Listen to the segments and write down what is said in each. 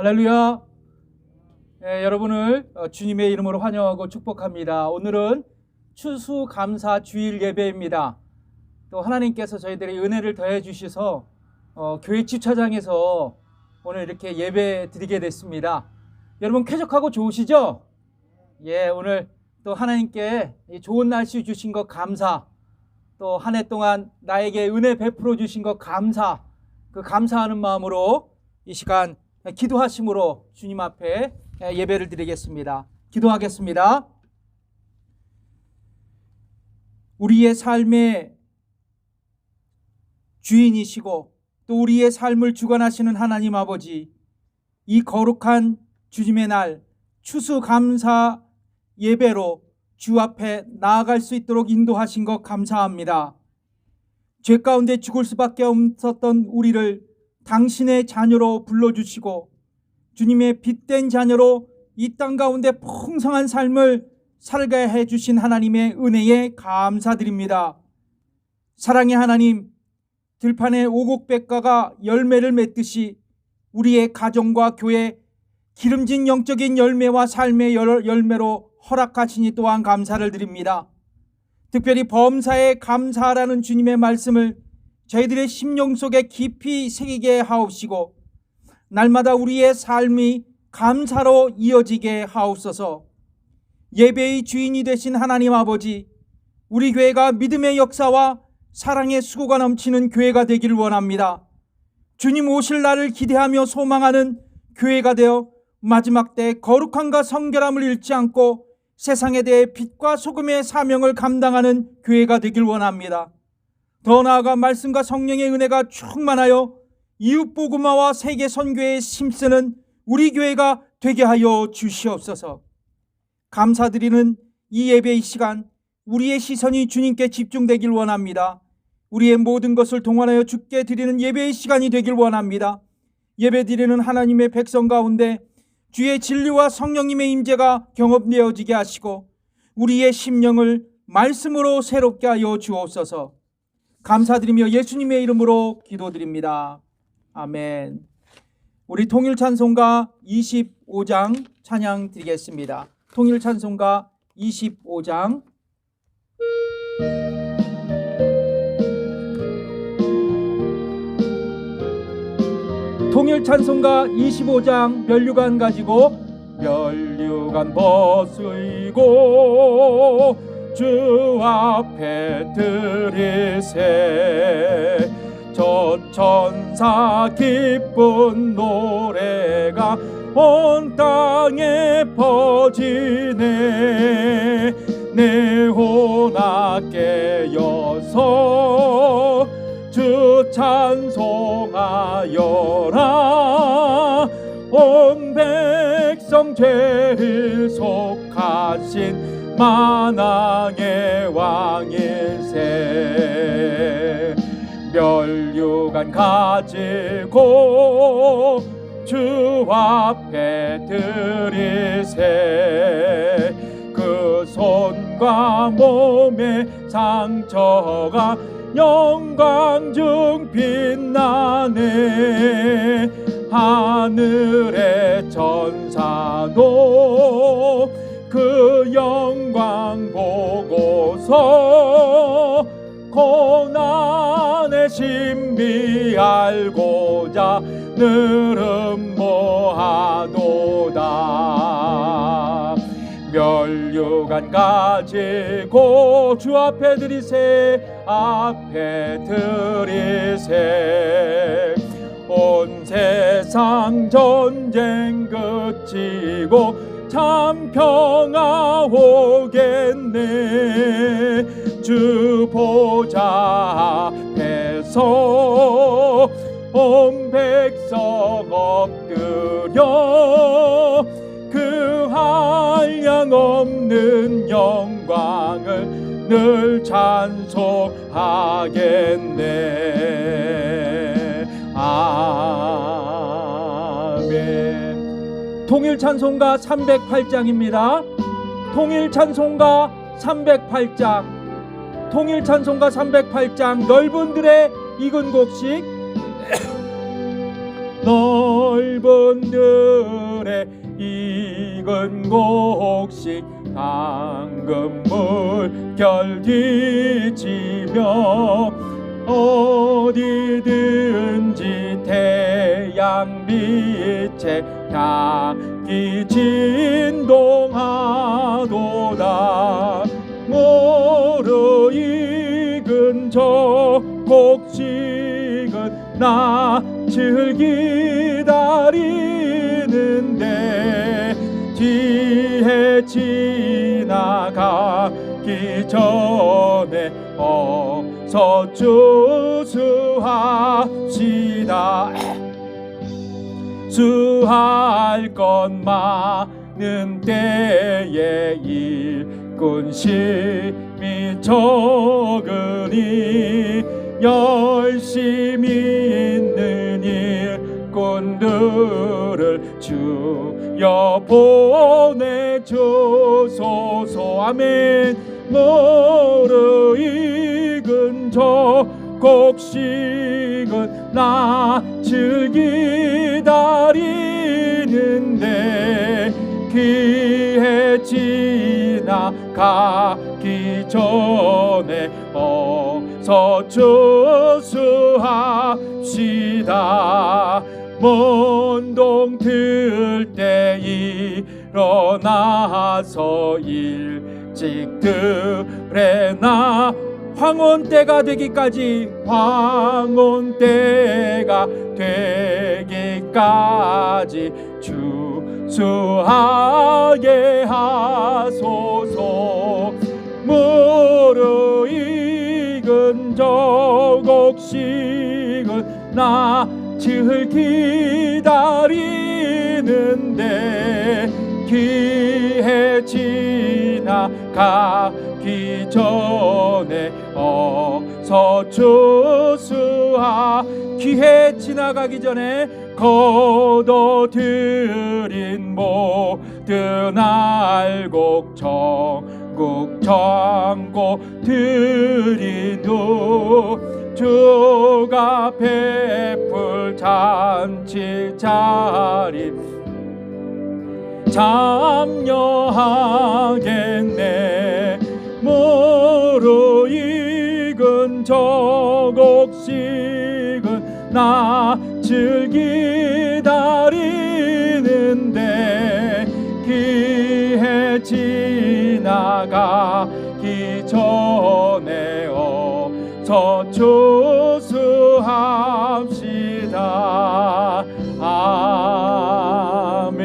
할렐루야. 여러분을 주님의 이름으로 환영하고 축복합니다. 오늘은 추수감사 주일 예배입니다. 또 하나님께서 저희들의 은혜를 더해 주셔서 교회 주차장에서 오늘 이렇게 예배 드리게 됐습니다. 여러분 쾌적하고 좋으시죠? 오늘 또 하나님께 좋은 날씨 주신 것 감사, 또 한 해 동안 나에게 은혜 베풀어 주신 것 감사, 그 감사하는 마음으로 이 시간 기도하심으로 주님 앞에 예배를 드리겠습니다. 기도하겠습니다. 우리의 삶의 주인이시고 또 우리의 삶을 주관하시는 하나님 아버지, 이 거룩한 주님의 날 추수감사 예배로 주 앞에 나아갈 수 있도록 인도하신 것 감사합니다. 죄 가운데 죽을 수밖에 없었던 우리를 당신의 자녀로 불러주시고 주님의 빛된 자녀로 이 땅 가운데 풍성한 삶을 살게 해주신 하나님의 은혜에 감사드립니다. 사랑의 하나님, 들판에 오곡백과가 열매를 맺듯이 우리의 가정과 교회 기름진 영적인 열매와 삶의 열매로 허락하시니 또한 감사를 드립니다. 특별히 범사에 감사하라는 주님의 말씀을 저희들의 심령 속에 깊이 새기게 하옵시고 날마다 우리의 삶이 감사로 이어지게 하옵소서. 예배의 주인이 되신 하나님 아버지, 우리 교회가 믿음의 역사와 사랑의 수고가 넘치는 교회가 되기를 원합니다. 주님 오실 날을 기대하며 소망하는 교회가 되어 마지막 때 거룩함과 성결함을 잃지 않고 세상에 대해 빛과 소금의 사명을 감당하는 교회가 되길 원합니다. 더 나아가 말씀과 성령의 은혜가 충만하여 이웃복음화와 세계 선교에 힘쓰는 우리 교회가 되게 하여 주시옵소서. 감사드리는 이 예배의 시간, 우리의 시선이 주님께 집중되길 원합니다. 우리의 모든 것을 동원하여 주께 드리는 예배의 시간이 되길 원합니다. 예배 드리는 하나님의 백성 가운데 주의 진리와 성령님의 임재가 경험되어지게 하시고 우리의 심령을 말씀으로 새롭게 하여 주옵소서. 감사드리며 예수님의 이름으로 기도드립니다. 아멘. 우리 통일찬송가 25장 찬양 드리겠습니다. 통일찬송가 25장. 통일찬송가 25장 면류관 가지고 면류관 벗으이고 주 앞에 드리세. 저 천사 기쁜 노래가 온 땅에 퍼지네. 내 혼아 깨어서 주 찬송하여라. 온 백성 제일 속하신 만왕의 왕일세. 면류관 가지고 주 앞에 드리세. 그 손과 몸의 상처가 영광 중 빛나네. 하늘의 천사도 그 영광 보고서 고난의 신비 알고자 늘은 뭐하도다. 면류관 가지고 주 앞에 드리세. 앞에 드리세. 온 세상 전쟁 그치고 참 평화 오겠네. 주 보좌 앞에서 온 백성 엎드려 그 한량없는 영광을 늘 찬송하겠네. 아멘. 통일찬송가 308장입니다. 통일찬송가 308장. 통일찬송가 308장 넓은 들의 익은 곡식 넓은 들에 익은 곡식 방금 물결 뒤치며 어디든지 태양 빛에 향기 진동하도다. 무르익은 저 곡식은 낯을 기다리는데 뒤에 지나가기 전에 어서 주수합시다. 수할 것 많은 때에 일꾼심이 적으니 열심히 있는 일꾼들을 주여 보내주소서. 아멘. 무르익은 저 곡식은 낯을 기다리는데 기회 지나가기 전에 어서 주수합시다. 먼동 들 때 일어나서 일찍 들에 나 황혼 때가 되기까지 주수하게 하소서. 무르익은 저 곡식은 낯을 기다리는데 기회 지나가기 전에 어서 주수하. 기회 지나가기 전에 거둬들인 모든 알곡 전국 전고 드린 후 주가 베풀 잔치 자리 참여하겠네. 무르익은 저 곡식은 낯을 기다리는데 기회 지나가기 전에 어서 주수합시다. 아멘.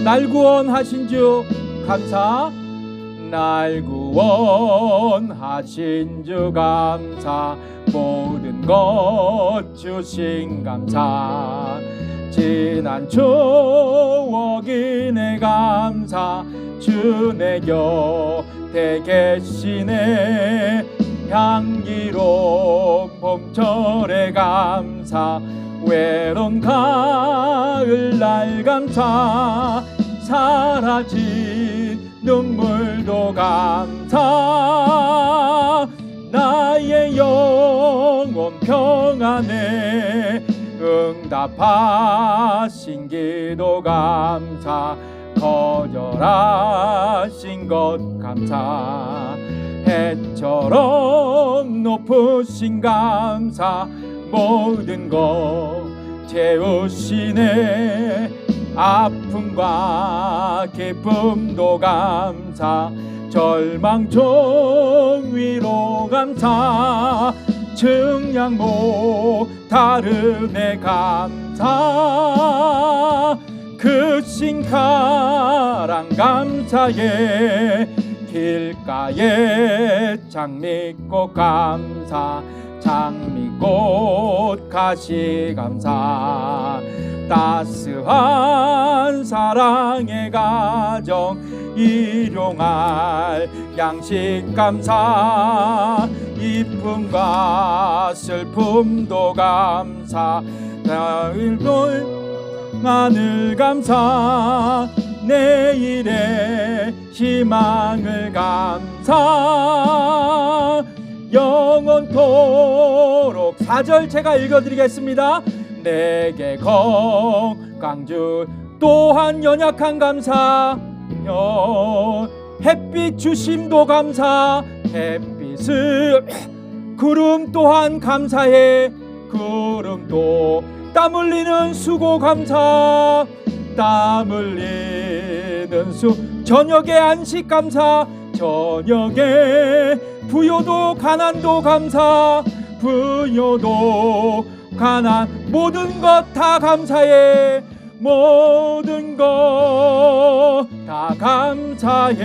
날 구원하신 주 감사. 날 구원하신 주 감사. 모든 것 주신 감사. 지난 추억이 내 감사. 주 내 곁에 계시네. 향기로운 봄철의 감사. 외로운 가을날 감사. 사라진 눈물도 감사. 나의 영혼 평안에 응답하신 기도 감사. 거절하신 것 감사. 해처럼 높으신 감사. 모든 것 채우시네. 아픔과 기쁨도 감사. 절망 중 위로 감사. 증량 못다른 내 감사. 그 신가랑 감사에 길가에 장미꽃 감사. 장미꽃 가시 감사. 따스한 사랑의 가정 일용할 양식 감사. 이쁨과 슬픔도 감사. 하늘 감사 내일의 희망을 감사 영원토록 4절 제가 읽어드리겠습니다. 내게 건강 주 또한 연약한 감사 햇빛 주심도 감사 햇빛을 구름 또한 감사해 구름도 땀 흘리는 수고 감사 땀 흘리는 저녁에 안식 감사 저녁에 부요도 가난도 감사 부요도 가난 모든 것 다 감사해 모든 것 다 감사해.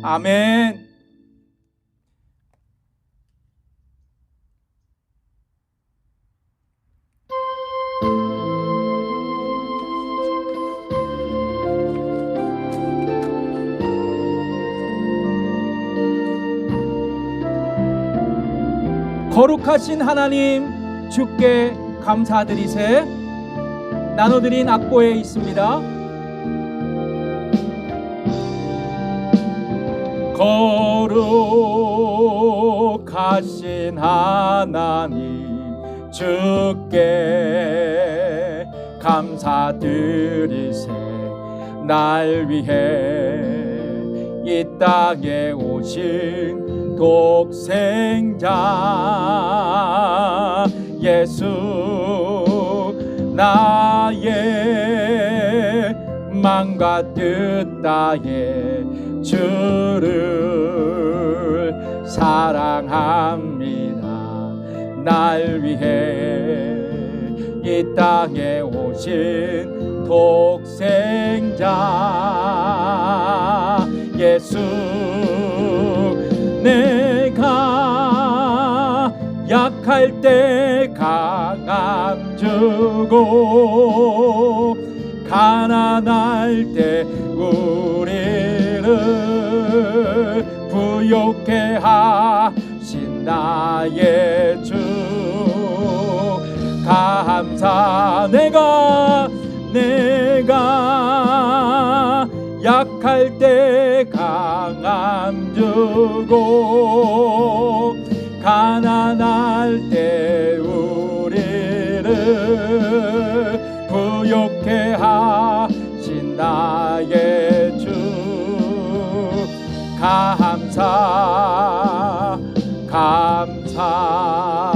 아멘. 거룩하신 하나님 주께 감사드리세. 나눠드린 악보에 있습니다. 거룩하신 하나님 주께 감사드리세. 날 위해 이 땅에 오신 독생자 예수 나의 맘과 뜻 다해 주를 사랑합니다. 날 위해 이 땅에 오신 독생자 예수 내가 약할 때 강함 주고 가난할 때 우리를 부욕해 하신 나의 주 감사. 내가 약할 때 강함 주고 가난할 때 우리를 부욕해 하신 나의 주 감사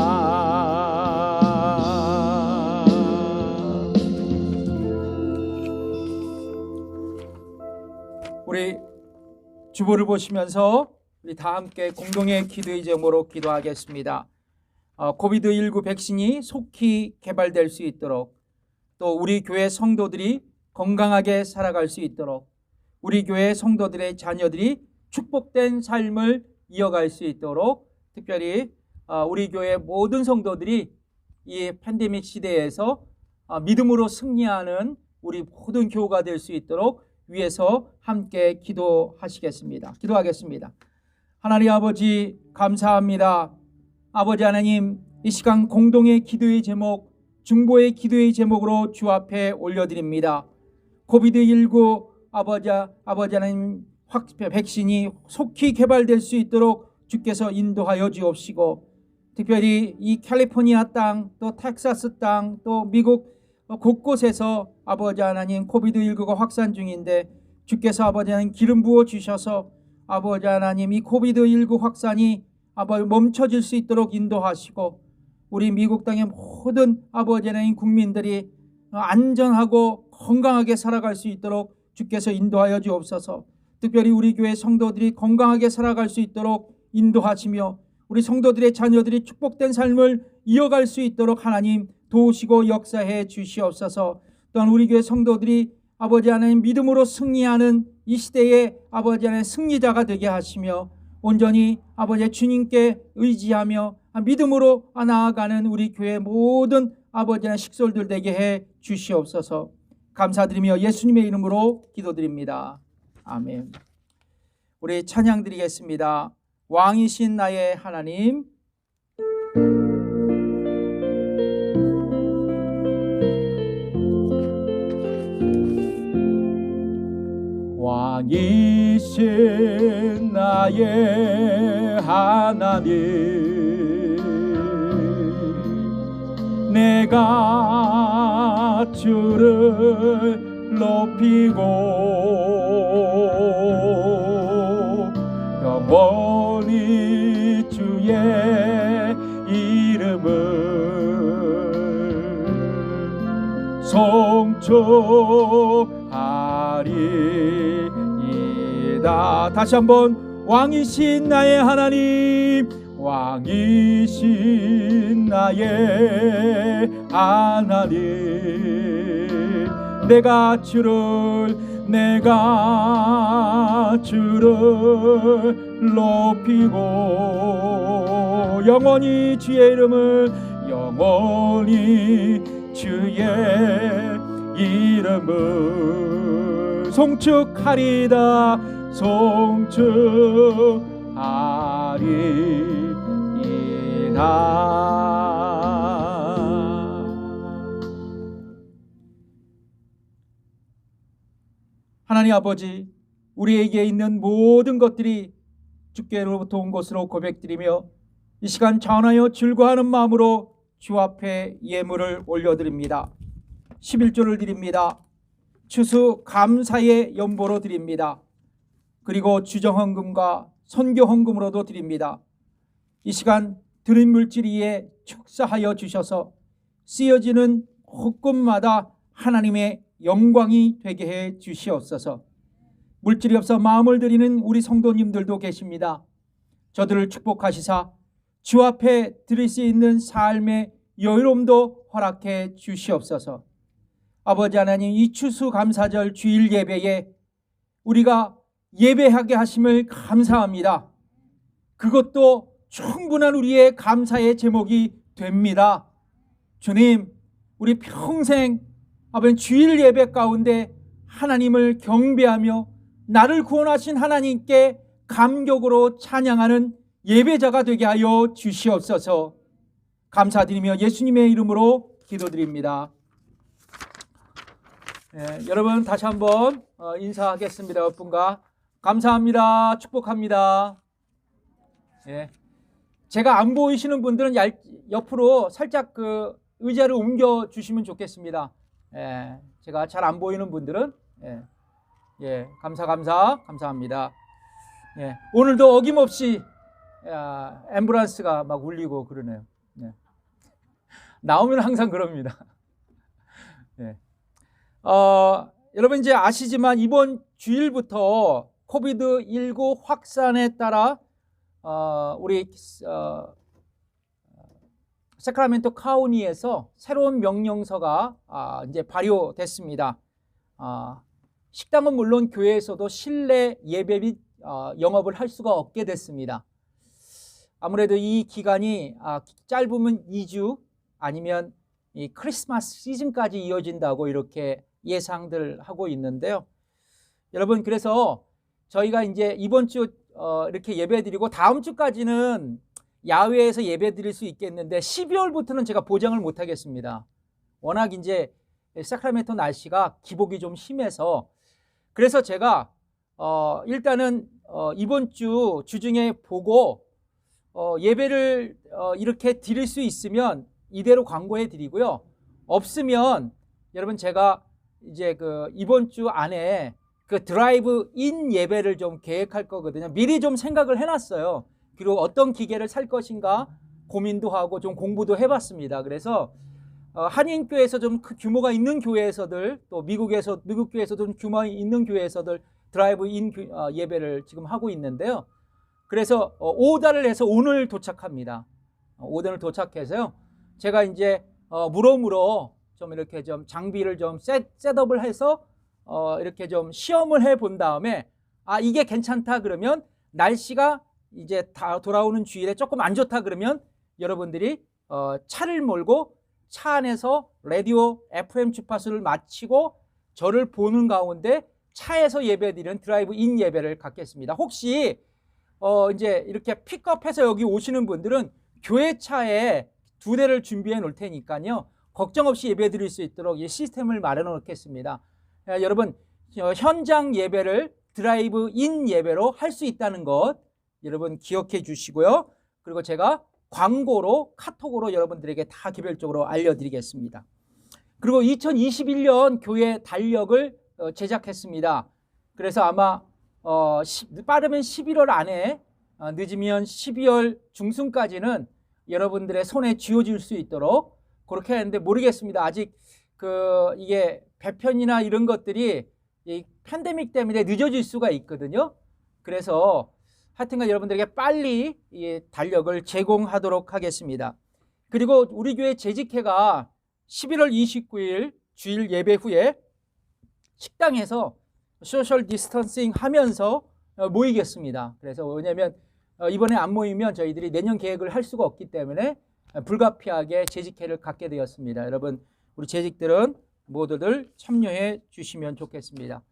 우리 주보를 보시면서 우리 다 함께 공동의 기도의 제목으로 기도하겠습니다. 코비드19 백신이 속히 개발될 수 있도록 또 우리 교회 성도들이 건강하게 살아갈 수 있도록 우리 교회 성도들의 자녀들이 축복된 삶을 이어갈 수 있도록 특별히 우리 교회 모든 성도들이 이 팬데믹 시대에서 믿음으로 승리하는 우리 모든 교우가 될 수 있도록 위해서 함께 기도하시겠습니다. 기도하겠습니다. 하나님 아버지 감사합니다. 아버지 하나님 이 시간 공동의 기도의 제목 중보의 기도의 제목으로 주 앞에 올려드립니다. 코비드19 아버지 하나님 백신이 속히 개발될 수 있도록 주께서 인도하여 주옵시고 특별히 이 캘리포니아 땅 또 텍사스 땅 또 미국 곳곳에서 아버지 하나님 코비드19가 확산 중인데 주께서 아버지 하나님 기름 부어 주셔서 아버지 하나님 이 코비드19 확산이 멈춰질 수 있도록 인도하시고 우리 미국 땅의 모든 아버지 하나님 국민들이 안전하고 건강하게 살아갈 수 있도록 주께서 인도하여 주옵소서. 특별히 우리 교회 성도들이 건강하게 살아갈 수 있도록 인도하시며 우리 성도들의 자녀들이 축복된 삶을 이어갈 수 있도록 하나님 도우시고 역사해 주시옵소서. 또한 우리 교회 성도들이 아버지 하나님 믿음으로 승리하는 이 시대에 아버지 하나님 승리자가 되게 하시며 온전히 아버지 주님께 의지하며 믿음으로 나아가는 우리 교회 모든 아버지 하나님 식솔들 되게 해 주시옵소서. 감사드리며 예수님의 이름으로 기도드립니다. 아멘. 우리 찬양 드리겠습니다. 왕이신 나의 하나님, 왕이신 나의 하나님, 내가 주를 높이고 영원히 주의 이름을 송축하리이다. 다시 한번, 왕이신 나의 하나님, 왕이신 나의 하나님, 내가 주를 높이고 영원히 주의 이름을, 영원히 주의 이름을 송축하리이다. 하나님 아버지, 우리에게 있는 모든 것들이 주께로부터 온 것으로 고백드리며 이 시간 전하여 즐거워하는 마음으로 주 앞에 예물을 올려드립니다. 11조를 드립니다. 추수 감사의 연보로 드립니다. 그리고 주정헌금과 선교헌금으로도 드립니다. 이 시간 드린 물질 위에 축사하여 주셔서 쓰여지는 헌금마다 하나님의 영광이 되게 해 주시옵소서. 물질이 없어 마음을 드리는 우리 성도님들도 계십니다. 저들을 축복하시사 주 앞에 드릴 수 있는 삶의 여유로움도 허락해 주시옵소서. 아버지 하나님, 이 추수감사절 주일 예배에 우리가 예배하게 하심을 감사합니다. 그것도 충분한 우리의 감사의 제목이 됩니다. 주님, 우리 평생 아버지 주일 예배 가운데 하나님을 경배하며 나를 구원하신 하나님께 감격으로 찬양하는 예배자가 되게 하여 주시옵소서. 감사드리며 예수님의 이름으로 기도드립니다. 여러분 다시 한번 인사하겠습니다. 몇 분과 감사합니다. 축복합니다. 제가 안 보이시는 분들은 옆으로 살짝 그 의자를 옮겨 주시면 좋겠습니다. 제가 잘 안 보이는 분들은 감사합니다. 오늘도 어김없이 앰뷸런스가 막 울리고 그러네요. 나오면 항상 그럽니다. 여러분 이제 아시지만 이번 주일부터 코비드-19 확산에 따라 우리 세크라멘토 카운티에서 새로운 명령서가 이제 발효됐습니다. 식당은 물론 교회에서도 실내 예배 및 영업을 할 수가 없게 됐습니다. 아무래도 이 기간이 짧으면 2주 아니면 이 크리스마스 시즌까지 이어진다고 이렇게 예상들 하고 있는데요. 여러분, 그래서 저희가 이제 이번 주 이렇게 예배 드리고 다음 주까지는 야외에서 예배 드릴 수 있겠는데 12월부터는 제가 보장을 못 하겠습니다. 워낙 이제 사크라멘토 날씨가 기복이 좀 심해서, 그래서 제가 일단은 이번 주 주중에 보고 예배를 이렇게 드릴 수 있으면 이대로 광고해 드리고요. 없으면 여러분 제가 이제 그 이번 주 안에 그 드라이브 인 예배를 좀 계획할 거거든요. 미리 좀 생각을 해놨어요. 그리고 어떤 기계를 살 것인가 고민도 하고 좀 공부도 해봤습니다. 그래서 한인교회에서 좀 규모가 있는 교회에서들, 또 미국 교회에서 좀 규모 있는 교회에서들 드라이브 인 예배를 지금 하고 있는데요. 그래서 오더를 해서 오늘 도착합니다. 오늘 도착해서요. 제가 이제 무럭무럭 좀 이렇게 좀 장비를 좀 셋업을 해서 이렇게 좀 시험을 해본 다음에 이게 괜찮다 그러면, 날씨가 이제 다 돌아오는 주일에 조금 안 좋다 그러면 여러분들이 차를 몰고 차 안에서 라디오 FM 주파수를 마치고 저를 보는 가운데 차에서 예배드리는 드라이브 인 예배를 갖겠습니다. 혹시 이제 이렇게 픽업해서 여기 오시는 분들은 교회 차에 2대를 준비해 놓을 테니까요. 걱정 없이 예배 드릴 수 있도록 이 시스템을 마련해 놓겠습니다. 여러분, 현장 예배를 드라이브 인 예배로 할 수 있다는 것 여러분 기억해 주시고요. 그리고 제가 광고로 카톡으로 여러분들에게 다 개별적으로 알려드리겠습니다. 그리고 2021년 교회 달력을 제작했습니다. 그래서 아마 빠르면 11월 안에 늦으면 12월 중순까지는 여러분들의 손에 쥐어질 수 있도록 그렇게 했는데 모르겠습니다. 아직 이게 배편이나 이런 것들이 이 팬데믹 때문에 늦어질 수가 있거든요. 그래서 하여튼간 여러분들에게 빨리 이 달력을 제공하도록 하겠습니다. 그리고 우리 교회 재직회가 11월 29일 주일 예배 후에 식당에서 소셜 디스턴싱 하면서 모이겠습니다. 그래서 왜냐하면 이번에 안 모이면 저희들이 내년 계획을 할 수가 없기 때문에 불가피하게 재직회를 갖게 되었습니다. 여러분, 우리 재직들은 모두들 참여해 주시면 좋겠습니다.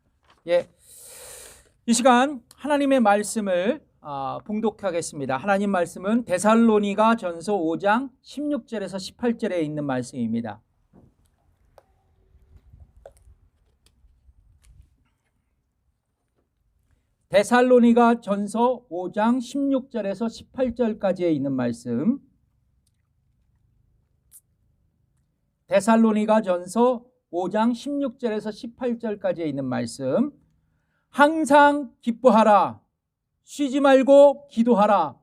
예, 이 시간 하나님의 말씀을 봉독하겠습니다. 하나님 말씀은 데살로니가 전서 5장 16절에서 18절에 있는 말씀입니다. 데살로니가 전서 5장 16절에서 18절까지에 있는 말씀. 데살로니가 전서 5장 16절에서 18절까지에 있는 말씀. 항상 기뻐하라. 쉬지 말고 기도하라.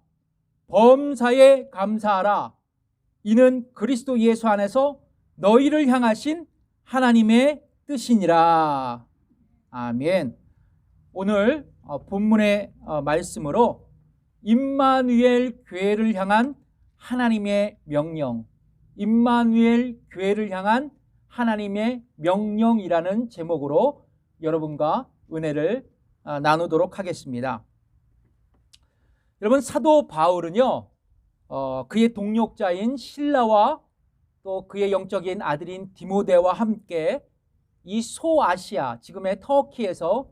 범사에 감사하라. 이는 그리스도 예수 안에서 너희를 향하신 하나님의 뜻이니라. 아멘. 오늘 본문의 말씀으로 임마누엘 교회를 향한 하나님의 명령, 임마누엘 교회를 향한 하나님의 명령이라는 제목으로 여러분과 은혜를 나누도록 하겠습니다. 여러분, 사도 바울은요, 그의 동역자인 실라와 또 그의 영적인 아들인 디모데와 함께 이 소아시아, 지금의 터키에서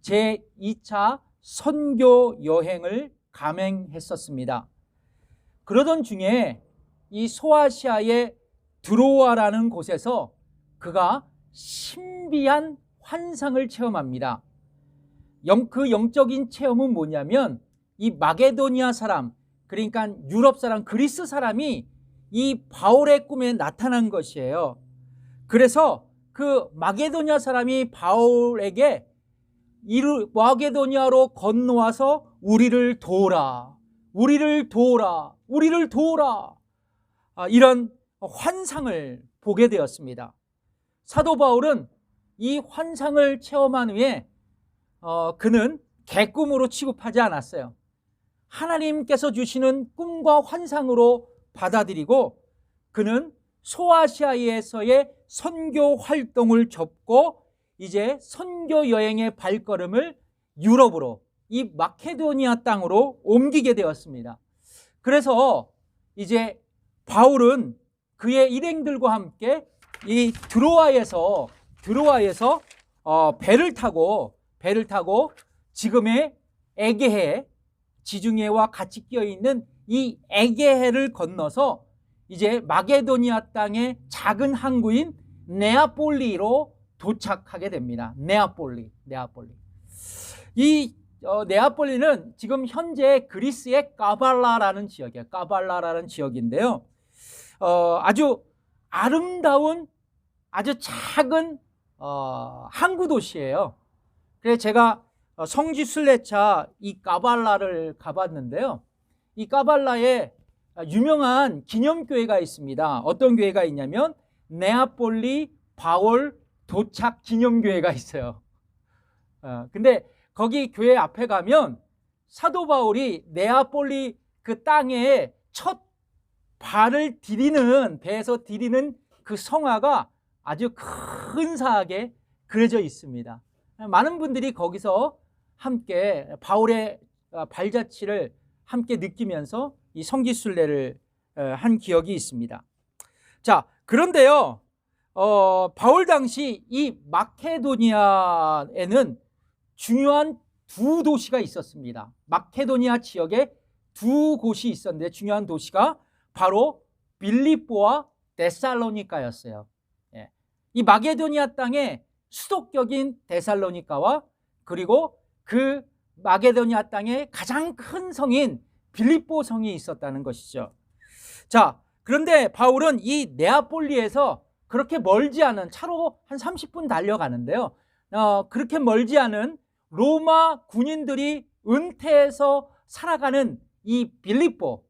제2차 선교 여행을 감행했었습니다. 그러던 중에 이 소아시아의 드로아라는 곳에서 그가 신비한 환상을 체험합니다. 그 영적인 체험은 뭐냐면 이 마게도니아 사람, 그러니까 유럽 사람, 그리스 사람이 이 바울의 꿈에 나타난 것이에요. 그래서 그 마게도니아 사람이 바울에게 마게도니아로 건너와서 우리를 도우라, 우리를 도우라, 우리를 도우라, 이런 환상을 보게 되었습니다. 사도 바울은 이 환상을 체험한 후에 그는 개꿈으로 취급하지 않았어요. 하나님께서 주시는 꿈과 환상으로 받아들이고 그는 소아시아에서의 선교 활동을 접고 이제 선교 여행의 발걸음을 유럽으로, 이 마케도니아 땅으로 옮기게 되었습니다. 그래서 이제 바울은 그의 일행들과 함께 이 드로아에서 배를 타고 지금의 에게해, 지중해와 같이 끼어 있는 이 에게해를 건너서 이제 마게도니아 땅의 작은 항구인 네아폴리로 도착하게 됩니다. 네아폴리. 이 네아폴리는 지금 현재 그리스의 까발라라는 지역이에요. 까발라라는 지역인데요. 아주 아름다운 아주 작은 항구 도시예요. 그래서 제가 성지 순례차 이 까발라를 가봤는데요. 이 까발라에 유명한 기념교회가 있습니다. 어떤 교회가 있냐면 네아폴리 바울 도착 기념교회가 있어요. 근데 거기 교회 앞에 가면 사도 바울이 네아폴리 그 땅에 첫 발을 디디는, 배에서 디디는 그 성화가 아주 근사하게 그려져 있습니다. 많은 분들이 거기서 함께 바울의 발자취를 함께 느끼면서 이 성지순례를 한 기억이 있습니다. 자, 그런데요, 바울 당시 이 마케도니아에는 중요한 두 도시가 있었습니다. 마케도니아 지역에 두 곳이 있었는데 중요한 도시가 바로 빌립보와 데살로니가였어요. 예. 이 마게도니아 땅에 수도격인 데살로니가와 그리고 그 마게도니아 땅에 가장 큰 성인 빌립보 성이 있었다는 것이죠. 자, 그런데 바울은 이 네아폴리에서 그렇게 멀지 않은, 차로 한 30분 달려가는데요. 그렇게 멀지 않은 로마 군인들이 은퇴해서 살아가는 이 빌립보,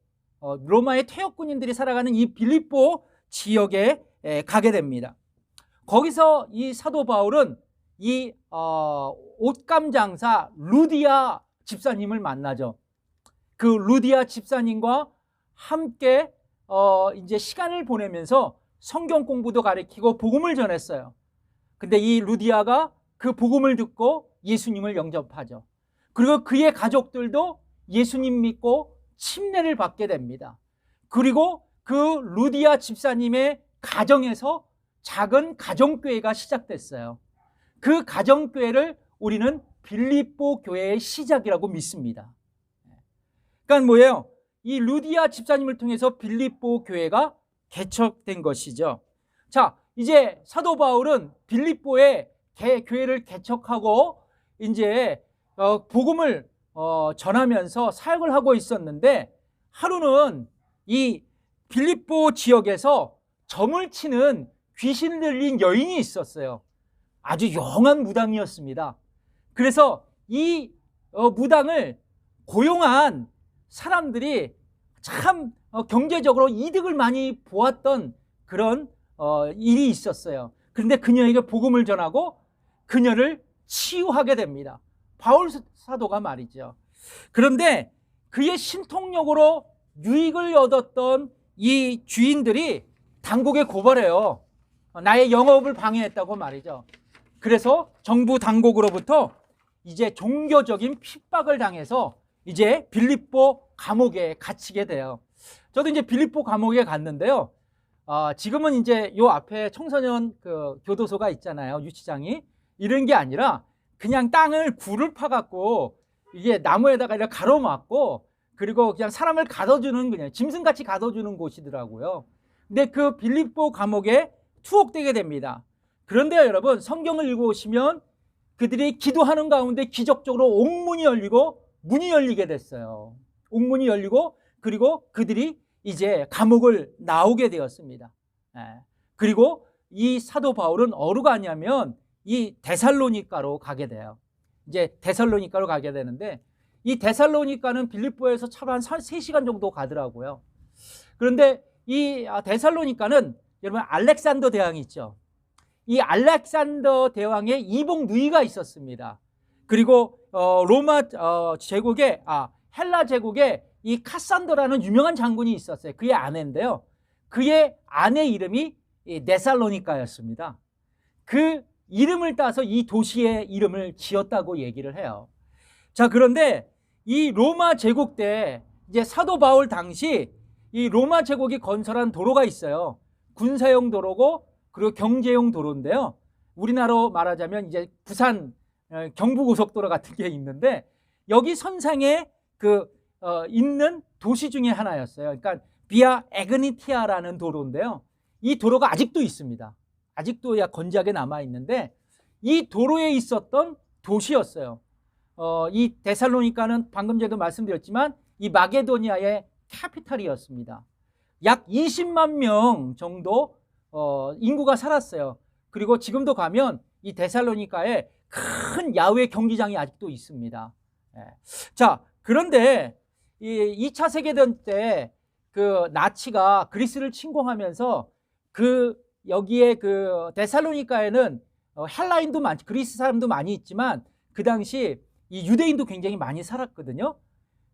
로마의 퇴역 군인들이 살아가는 이 빌립보 지역에 가게 됩니다. 거기서 이 사도 바울은 이 옷감 장사 루디아 집사님을 만나죠. 그 루디아 집사님과 함께 이제 시간을 보내면서 성경 공부도 가르치고 복음을 전했어요. 근데 이 루디아가 그 복음을 듣고 예수님을 영접하죠. 그리고 그의 가족들도 예수님 믿고 침례를 받게 됩니다. 그리고 그 루디아 집사님의 가정에서 작은 가정교회가 시작됐어요. 그 가정교회를 우리는 빌립보 교회의 시작이라고 믿습니다. 그러니까 뭐예요? 이 루디아 집사님을 통해서 빌립보 교회가 개척된 것이죠. 자, 이제 사도 바울은 빌립보에 교회를 개척하고 이제 복음을 전하면서 사역을 하고 있었는데, 하루는 이 빌립보 지역에서 점을 치는 귀신 들린 여인이 있었어요. 아주 영한 무당이었습니다. 그래서 이 무당을 고용한 사람들이 참 경제적으로 이득을 많이 보았던 그런 일이 있었어요. 그런데 그녀에게 복음을 전하고 그녀를 치유하게 됩니다. 바울 사도가 말이죠. 그런데 그의 신통력으로 유익을 얻었던 이 주인들이 당국에 고발해요. 나의 영업을 방해했다고 말이죠. 그래서 정부 당국으로부터 이제 종교적인 핍박을 당해서 이제 빌립보 감옥에 갇히게 돼요. 저도 이제 빌립보 감옥에 갔는데요. 지금은 이제 요 앞에 청소년 그 교도소가 있잖아요. 유치장이. 이런 게 아니라 그냥 땅을 굴을 파갖고 이게 나무에다가 이렇게 가로막고 그리고 그냥 사람을 가둬주는, 그냥 짐승같이 가둬주는 곳이더라고요. 근데 그 빌립보 감옥에 투옥되게 됩니다. 그런데요, 여러분, 성경을 읽어보시면 그들이 기도하는 가운데 기적적으로 옥문이 열리고 문이 열리게 됐어요. 옥문이 열리고 그리고 그들이 이제 감옥을 나오게 되었습니다. 그리고 이 사도 바울은 어디로 가냐면 이 데살로니가로 가게 돼요. 이제 데살로니가로 가게 되는데, 이 데살로니가는 빌립보에서 차로 한 3시간 정도 가더라고요. 그런데 이 데살로니가는 여러분 알렉산더 대왕이 있죠. 이 알렉산더 대왕의 이복 누이가 있었습니다. 그리고 로마 제국의 헬라 제국에 이 카산더라는 유명한 장군이 있었어요. 그의 아내인데요. 그의 아내 이름이 데살로니가였습니다. 그 이름을 따서 이 도시의 이름을 지었다고 얘기를 해요. 자, 그런데 이 로마 제국 때 이제 사도 바울 당시 이 로마 제국이 건설한 도로가 있어요. 군사용 도로고 그리고 경제용 도로인데요. 우리나라로 말하자면 이제 부산 경부고속도로 같은 게 있는데, 여기 선상에 있는 도시 중에 하나였어요. 그러니까 비아 에그니티아라는 도로인데요. 이 도로가 아직도 있습니다. 아직도 건재하게 남아 있는데 이 도로에 있었던 도시였어요. 이 데살로니가는 방금 전에도 말씀드렸지만 이 마게도니아의 캐피탈이었습니다. 약 20만 명 정도 인구가 살았어요. 그리고 지금도 가면 이 데살로니가에 큰 야외 경기장이 아직도 있습니다. 자, 그런데 이 2차 세계대전 때 그 나치가 그리스를 침공하면서 여기에 그 데살로니가에는 헬라인도 많지, 그리스 사람도 많이 있지만 그 당시 이 유대인도 굉장히 많이 살았거든요.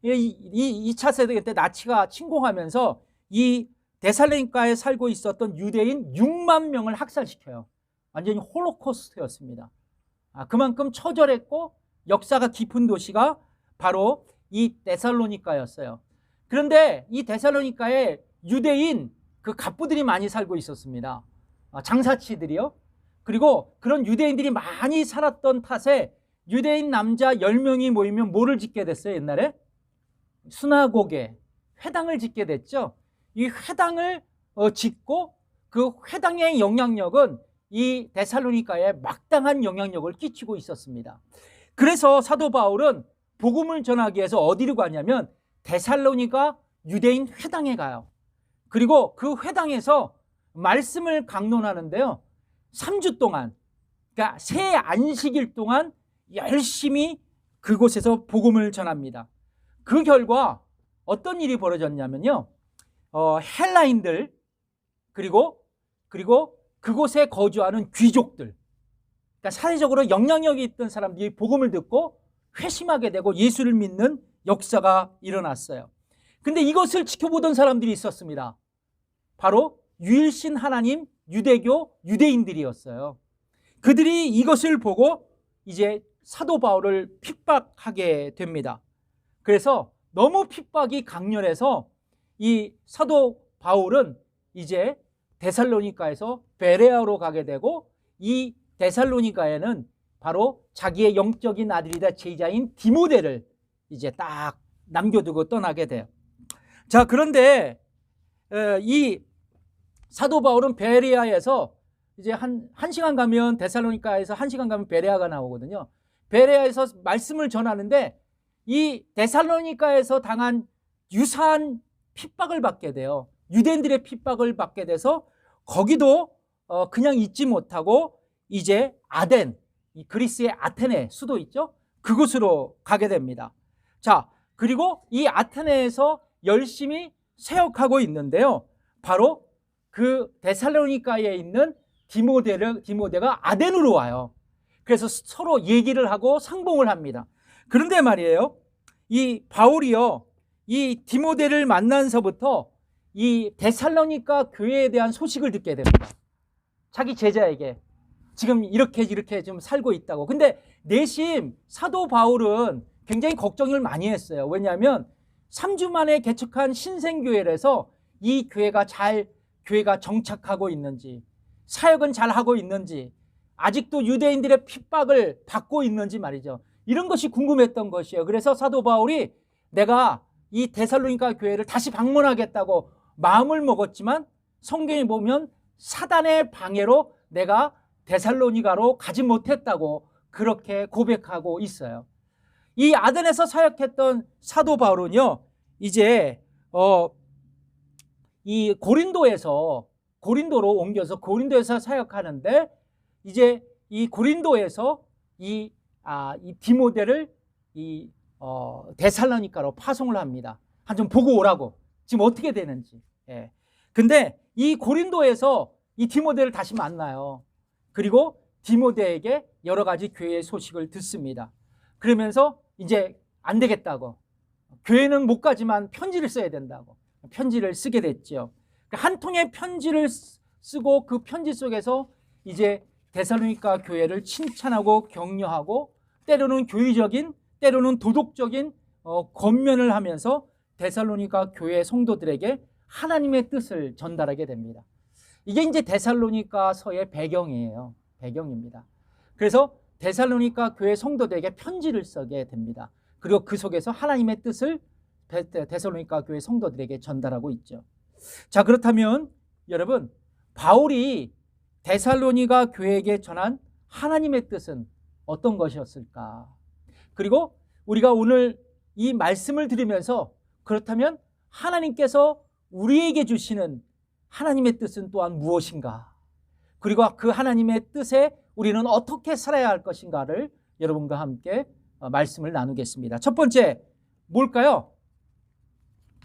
이 2차 세계대전 때 나치가 침공하면서 이 데살로니가에 살고 있었던 유대인 6만 명을 학살시켜요. 완전히 홀로코스트였습니다. 그만큼 처절했고 역사가 깊은 도시가 바로 이 데살로니가였어요. 그런데 이 데살로니가에 유대인 그 갑부들이 많이 살고 있었습니다. 장사치들이요. 그리고 그런 유대인들이 많이 살았던 탓에 유대인 남자 10명이 모이면 뭐를 짓게 됐어요? 옛날에 수나고게, 회당을 짓게 됐죠. 이 회당을 짓고 그 회당의 영향력은 이 데살로니가에 막당한 영향력을 끼치고 있었습니다. 그래서 사도 바울은 복음을 전하기 위해서 어디로 가냐면 데살로니가 유대인 회당에 가요. 그리고 그 회당에서 말씀을 강론하는데요, 3주 동안, 그러니까 새 안식일 동안 열심히 그곳에서 복음을 전합니다. 그 결과 어떤 일이 벌어졌냐면요, 헬라인들 그리고 그곳에 거주하는 귀족들, 그러니까 사회적으로 영향력이 있던 사람들이 복음을 듣고 회심하게 되고 예수를 믿는 역사가 일어났어요. 근데 이것을 지켜보던 사람들이 있었습니다. 바로 유일신 하나님 유대교 유대인들이었어요. 그들이 이것을 보고 이제 사도 바울을 핍박하게 됩니다. 그래서 너무 핍박이 강렬해서 이 사도 바울은 이제 데살로니가에서 베레아로 가게 되고, 이 데살로니가에는 바로 자기의 영적인 아들이다 제자인 디모데를 이제 딱 남겨두고 떠나게 돼요. 자, 그런데 이 사도 바울은 베레아에서 이제 한 시간 가면, 데살로니가에서 1시간 가면 베레아가 나오거든요. 베레아에서 말씀을 전하는데 이 데살로니가에서 당한 유사한 핍박을 받게 돼요. 유대인들의 핍박을 받게 돼서 거기도 그냥 있지 못하고 이제 아덴, 이 그리스의 아테네 수도 있죠? 그곳으로 가게 됩니다. 자, 그리고 이 아테네에서 열심히 사역하고 있는데요, 바로 그 데살로니가에 있는 디모데가 아덴으로 와요. 그래서 서로 얘기를 하고 상봉을 합니다. 그런데 말이에요, 이 바울이요, 이 디모데를 만나서부터 이 데살로니가 교회에 대한 소식을 듣게 됩니다. 자기 제자에게 지금 이렇게 좀 살고 있다고. 근데 내심 사도 바울은 굉장히 걱정을 많이 했어요. 왜냐하면 3주 만에 개척한 신생교회라서 이 교회가 정착하고 있는지, 사역은 잘 하고 있는지, 아직도 유대인들의 핍박을 받고 있는지 말이죠. 이런 것이 궁금했던 것이에요. 그래서 사도 바울이 내가 이 데살로니가 교회를 다시 방문하겠다고 마음을 먹었지만 성경에 보면 사단의 방해로 내가 데살로니가로 가지 못했다고 그렇게 고백하고 있어요. 이 아덴에서 사역했던 사도 바울은요, 이제 이 고린도로 옮겨서 고린도에서 사역하는데, 이제 이 고린도에서 이 디모데를 데살로니가로 파송을 합니다. 좀 보고 오라고, 지금 어떻게 되는지. 예. 근데 이 고린도에서 이 디모데를 다시 만나요. 그리고 디모데에게 여러 가지 교회의 소식을 듣습니다. 그러면서 이제 안 되겠다고, 교회는 못 가지만 편지를 써야 된다고 편지를 쓰게 됐죠. 한 통의 편지를 쓰고 그 편지 속에서 이제 데살로니가 교회를 칭찬하고 격려하고, 때로는 교의적인, 때로는 도덕적인 권면을 하면서 데살로니가 교회 성도들에게 하나님의 뜻을 전달하게 됩니다. 이게 이제 데살로니가서의 배경입니다. 그래서 데살로니가 교회 성도들에게 편지를 쓰게 됩니다. 그리고 그 속에서 하나님의 뜻을 데살로니가 교회 성도들에게 전달하고 있죠. 자, 그렇다면 여러분, 바울이 데살로니가 교회에게 전한 하나님의 뜻은 어떤 것이었을까? 그리고 우리가 오늘 이 말씀을 들으면서 그렇다면 하나님께서 우리에게 주시는 하나님의 뜻은 또한 무엇인가? 그리고 그 하나님의 뜻에 우리는 어떻게 살아야 할 것인가를 여러분과 함께 말씀을 나누겠습니다. 첫 번째, 뭘까요?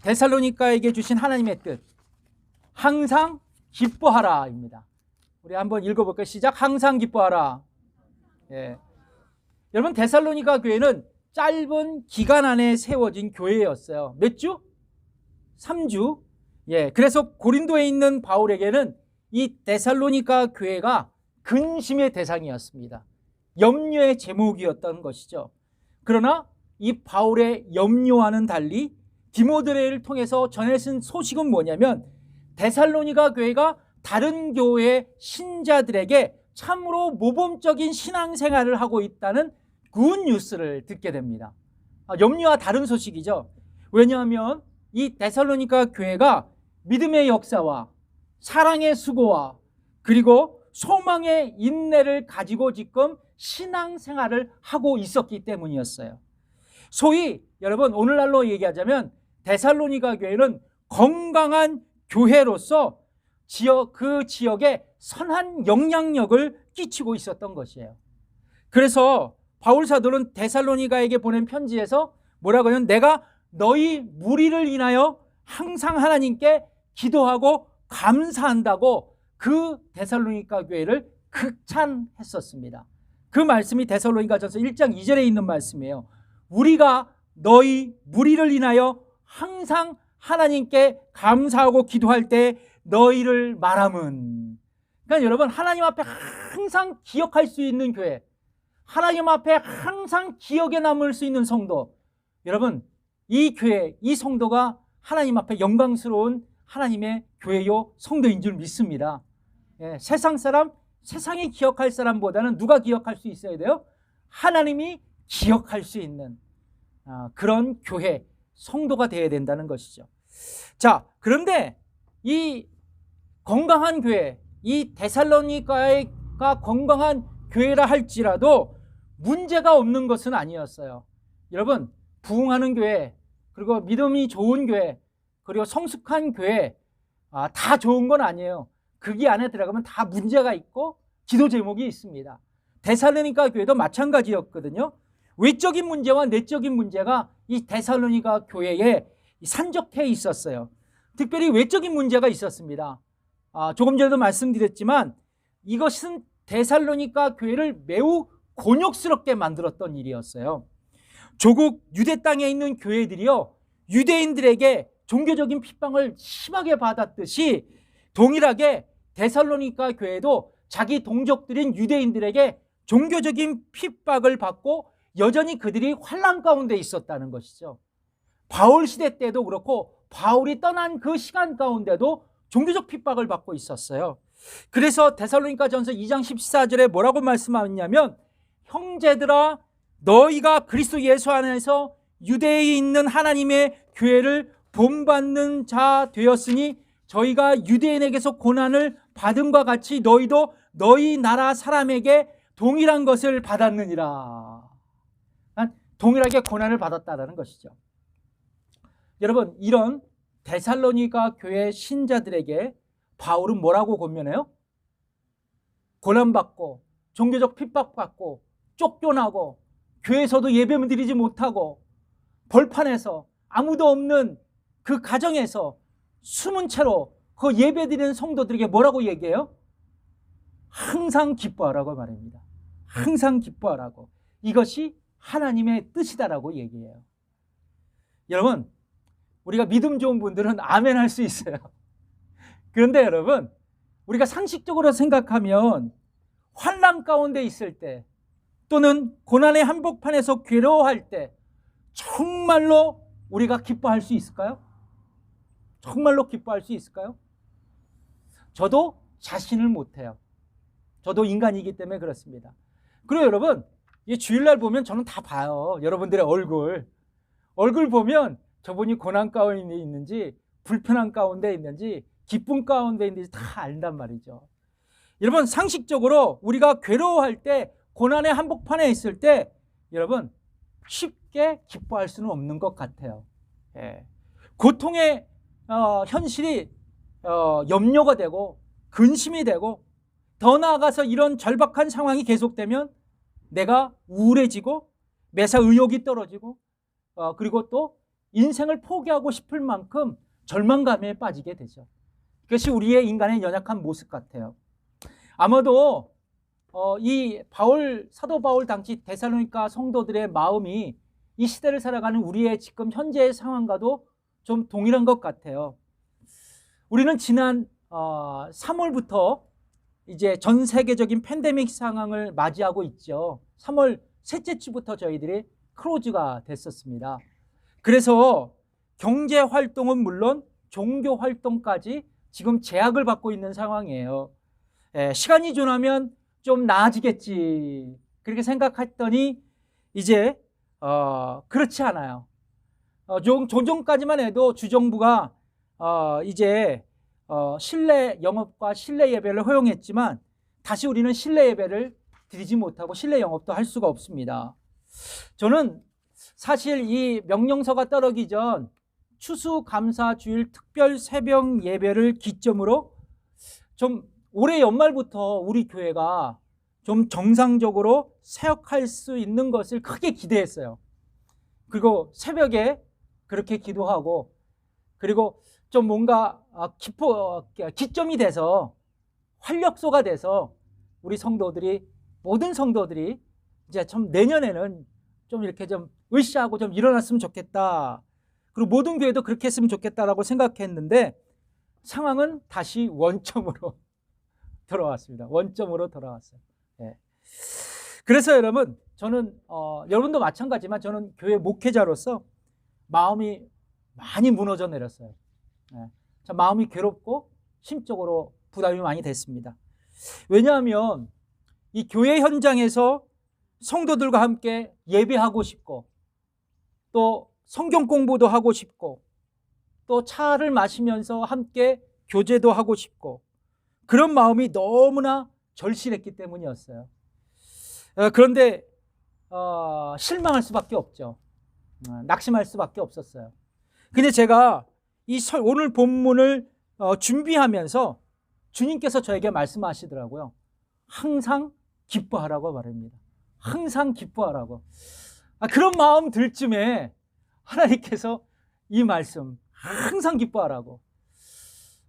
데살로니가에게 주신 하나님의 뜻, 항상 기뻐하라입니다. 우리 한번 읽어볼까요? 시작. 항상 기뻐하라. 예. 여러분, 데살로니가 교회는 짧은 기간 안에 세워진 교회였어요. 몇 주? 3주. 예. 그래서 고린도에 있는 바울에게는 이 데살로니가 교회가 근심의 대상이었습니다. 염려의 제목이었던 것이죠. 그러나 이 바울의 염려와는 달리 디모데를 통해서 전해진 소식은 뭐냐면, 데살로니가 교회가 다른 교회 신자들에게 참으로 모범적인 신앙생활을 하고 있다는 굿 뉴스를 듣게 됩니다. 염려와 다른 소식이죠. 왜냐하면 이 데살로니가 교회가 믿음의 역사와 사랑의 수고와 그리고 소망의 인내를 가지고 지금 신앙생활을 하고 있었기 때문이었어요. 소위 여러분 오늘날로 얘기하자면 데살로니가 교회는 건강한 교회로서 그 지역에 선한 영향력을 끼치고 있었던 것이에요. 그래서 바울 사도는 데살로니가에게 보낸 편지에서 뭐라고 하냐면 내가 너희 무리를 인하여 항상 하나님께 기도하고 감사한다고 그 데살로니가 교회를 극찬했었습니다. 그 말씀이 데살로니가전서 1장 2절에 있는 말씀이에요. 우리가 너희 무리를 인하여 항상 하나님께 감사하고 기도할 때 너희를 말함은, 그러니까 여러분 하나님 앞에 항상 기억할 수 있는 교회, 하나님 앞에 항상 기억에 남을 수 있는 성도, 여러분 이 교회, 이 성도가 하나님 앞에 영광스러운 하나님의 교회요 성도인 줄 믿습니다. 세상 사람, 세상이 기억할 사람보다는 누가 기억할 수 있어야 돼요? 하나님이 기억할 수 있는 그런 교회, 성도가 되어야 된다는 것이죠. 자, 그런데 이 건강한 교회, 이 데살로니가가 건강한 교회라 할지라도 문제가 없는 것은 아니었어요. 여러분, 부흥하는 교회, 그리고 믿음이 좋은 교회, 그리고 성숙한 교회, 다 좋은 건 아니에요. 거기 안에 들어가면 다 문제가 있고 기도 제목이 있습니다. 데살로니가 교회도 마찬가지였거든요. 외적인 문제와 내적인 문제가 이 데살로니가 교회에 산적해 있었어요. 특별히 외적인 문제가 있었습니다. 조금 전에도 말씀드렸지만 이것은 데살로니가 교회를 매우 곤욕스럽게 만들었던 일이었어요. 조국 유대 땅에 있는 교회들이요, 유대인들에게 종교적인 핍박을 심하게 받았듯이 동일하게 데살로니가 교회도 자기 동족들인 유대인들에게 종교적인 핍박을 받고 여전히 그들이 환난 가운데 있었다는 것이죠. 바울 시대 때도 그렇고 바울이 떠난 그 시간 가운데도 종교적 핍박을 받고 있었어요. 그래서 데살로니가전서 2장 14절에 뭐라고 말씀하냐면 형제들아 너희가 그리스도 예수 안에서 유대에 있는 하나님의 교회를 본받는 자 되었으니 저희가 유대인에게서 고난을 받음과 같이 너희도 너희 나라 사람에게 동일한 것을 받았느니라. 동일하게 고난을 받았다는 것이죠. 여러분, 이런 데살로니가 교회 신자들에게 바울은 뭐라고 권면해요? 고난받고 종교적 핍박받고 쫓겨나고 교회에서도 예배만 드리지 못하고 벌판에서 아무도 없는 그 가정에서 숨은 채로 그 예배 드리는 성도들에게 뭐라고 얘기해요? 항상 기뻐하라고 말합니다. 항상 기뻐하라고. 이것이 하나님의 뜻이다라고 얘기해요. 여러분, 우리가 믿음 좋은 분들은 아멘 할 수 있어요. 그런데 여러분, 우리가 상식적으로 생각하면 환난 가운데 있을 때 또는 고난의 한복판에서 괴로워할 때 정말로 우리가 기뻐할 수 있을까요? 정말로 기뻐할 수 있을까요? 저도 자신을 못해요. 저도 인간이기 때문에 그렇습니다. 그리고 여러분, 이 주일날 보면 저는 다 봐요. 여러분들의 얼굴 보면 저분이 고난 가운데 있는지 불편한 가운데 있는지 기쁨 가운데 있는지 다 안단 말이죠. 여러분, 상식적으로 우리가 괴로워할 때 고난의 한복판에 있을 때 여러분 쉽게 기뻐할 수는 없는 것 같아요. 고통의 현실이 염려가 되고 근심이 되고 더 나아가서 이런 절박한 상황이 계속되면 내가 우울해지고 매사 의욕이 떨어지고 그리고 또 인생을 포기하고 싶을 만큼 절망감에 빠지게 되죠. 그것이 우리의 인간의 연약한 모습 같아요. 아마도 이 사도 바울 당시 데살로니가 성도들의 마음이 이 시대를 살아가는 우리의 지금 현재의 상황과도 좀 동일한 것 같아요. 우리는 지난 3월부터 이제 전 세계적인 팬데믹 상황을 맞이하고 있죠. 3월 셋째 주부터 저희들이 클로즈가 됐었습니다. 그래서 경제 활동은 물론 종교 활동까지 지금 제약을 받고 있는 상황이에요. 시간이 지나면 좀 나아지겠지 그렇게 생각했더니 이제 그렇지 않아요. 조정까지만 해도 주정부가 이제 실내 영업과 실내 예배를 허용했지만 다시 우리는 실내 예배를 드리지 못하고 실내 영업도 할 수가 없습니다. 저는 사실 이 명령서가 따르기 전 추수감사주일 특별 새벽 예배를 기점으로 좀 올해 연말부터 우리 교회가 좀 정상적으로 사역할 수 있는 것을 크게 기대했어요. 그리고 새벽에 그렇게 기도하고, 그리고 좀 뭔가 기점이 돼서 활력소가 돼서 우리 성도들이, 모든 성도들이 이제 좀 내년에는 좀 이렇게 좀 으쌰하고 좀 일어났으면 좋겠다, 그리고 모든 교회도 그렇게 했으면 좋겠다라고 생각했는데 상황은 다시 원점으로 돌아왔습니다. 원점으로 돌아왔어요. 예. 그래서 여러분, 저는 여러분도 마찬가지지만 저는 교회 목회자로서 마음이 많이 무너져 내렸어요. 예. 참 마음이 괴롭고 심적으로 부담이 많이 됐습니다. 왜냐하면 이 교회 현장에서 성도들과 함께 예배하고 싶고, 또 성경 공부도 하고 싶고, 또 차를 마시면서 함께 교제도 하고 싶고, 그런 마음이 너무나 절실했기 때문이었어요. 그런데 실망할 수밖에 없죠. 낙심할 수밖에 없었어요. 근데 제가 오늘 본문을 준비하면서 주님께서 저에게 말씀하시더라고요. 항상 기뻐하라고 말합니다. 항상 기뻐하라고. 그런 마음 들 쯤에 하나님께서 이 말씀, 항상 기뻐하라고.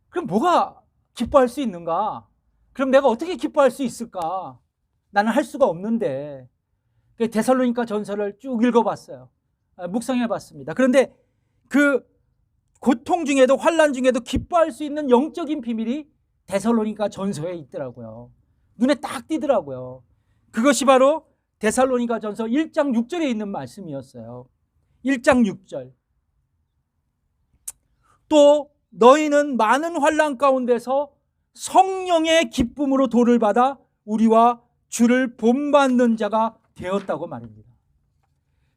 그럼 뭐가 기뻐할 수 있는가? 그럼 내가 어떻게 기뻐할 수 있을까? 나는 할 수가 없는데. 데살로니가 전서를 쭉 읽어봤어요. 묵상해봤습니다. 그런데 그 고통 중에도, 환난 중에도 기뻐할 수 있는 영적인 비밀이 데살로니가 전서에 있더라고요. 눈에 딱 띄더라고요. 그것이 바로 데살로니가 전서 1장 6절에 있는 말씀이었어요. 1장 6절. 또 너희는 많은 환난 가운데서 성령의 기쁨으로 도를 받아 우리와 주를 본받는 자가 되었다고 말입니다.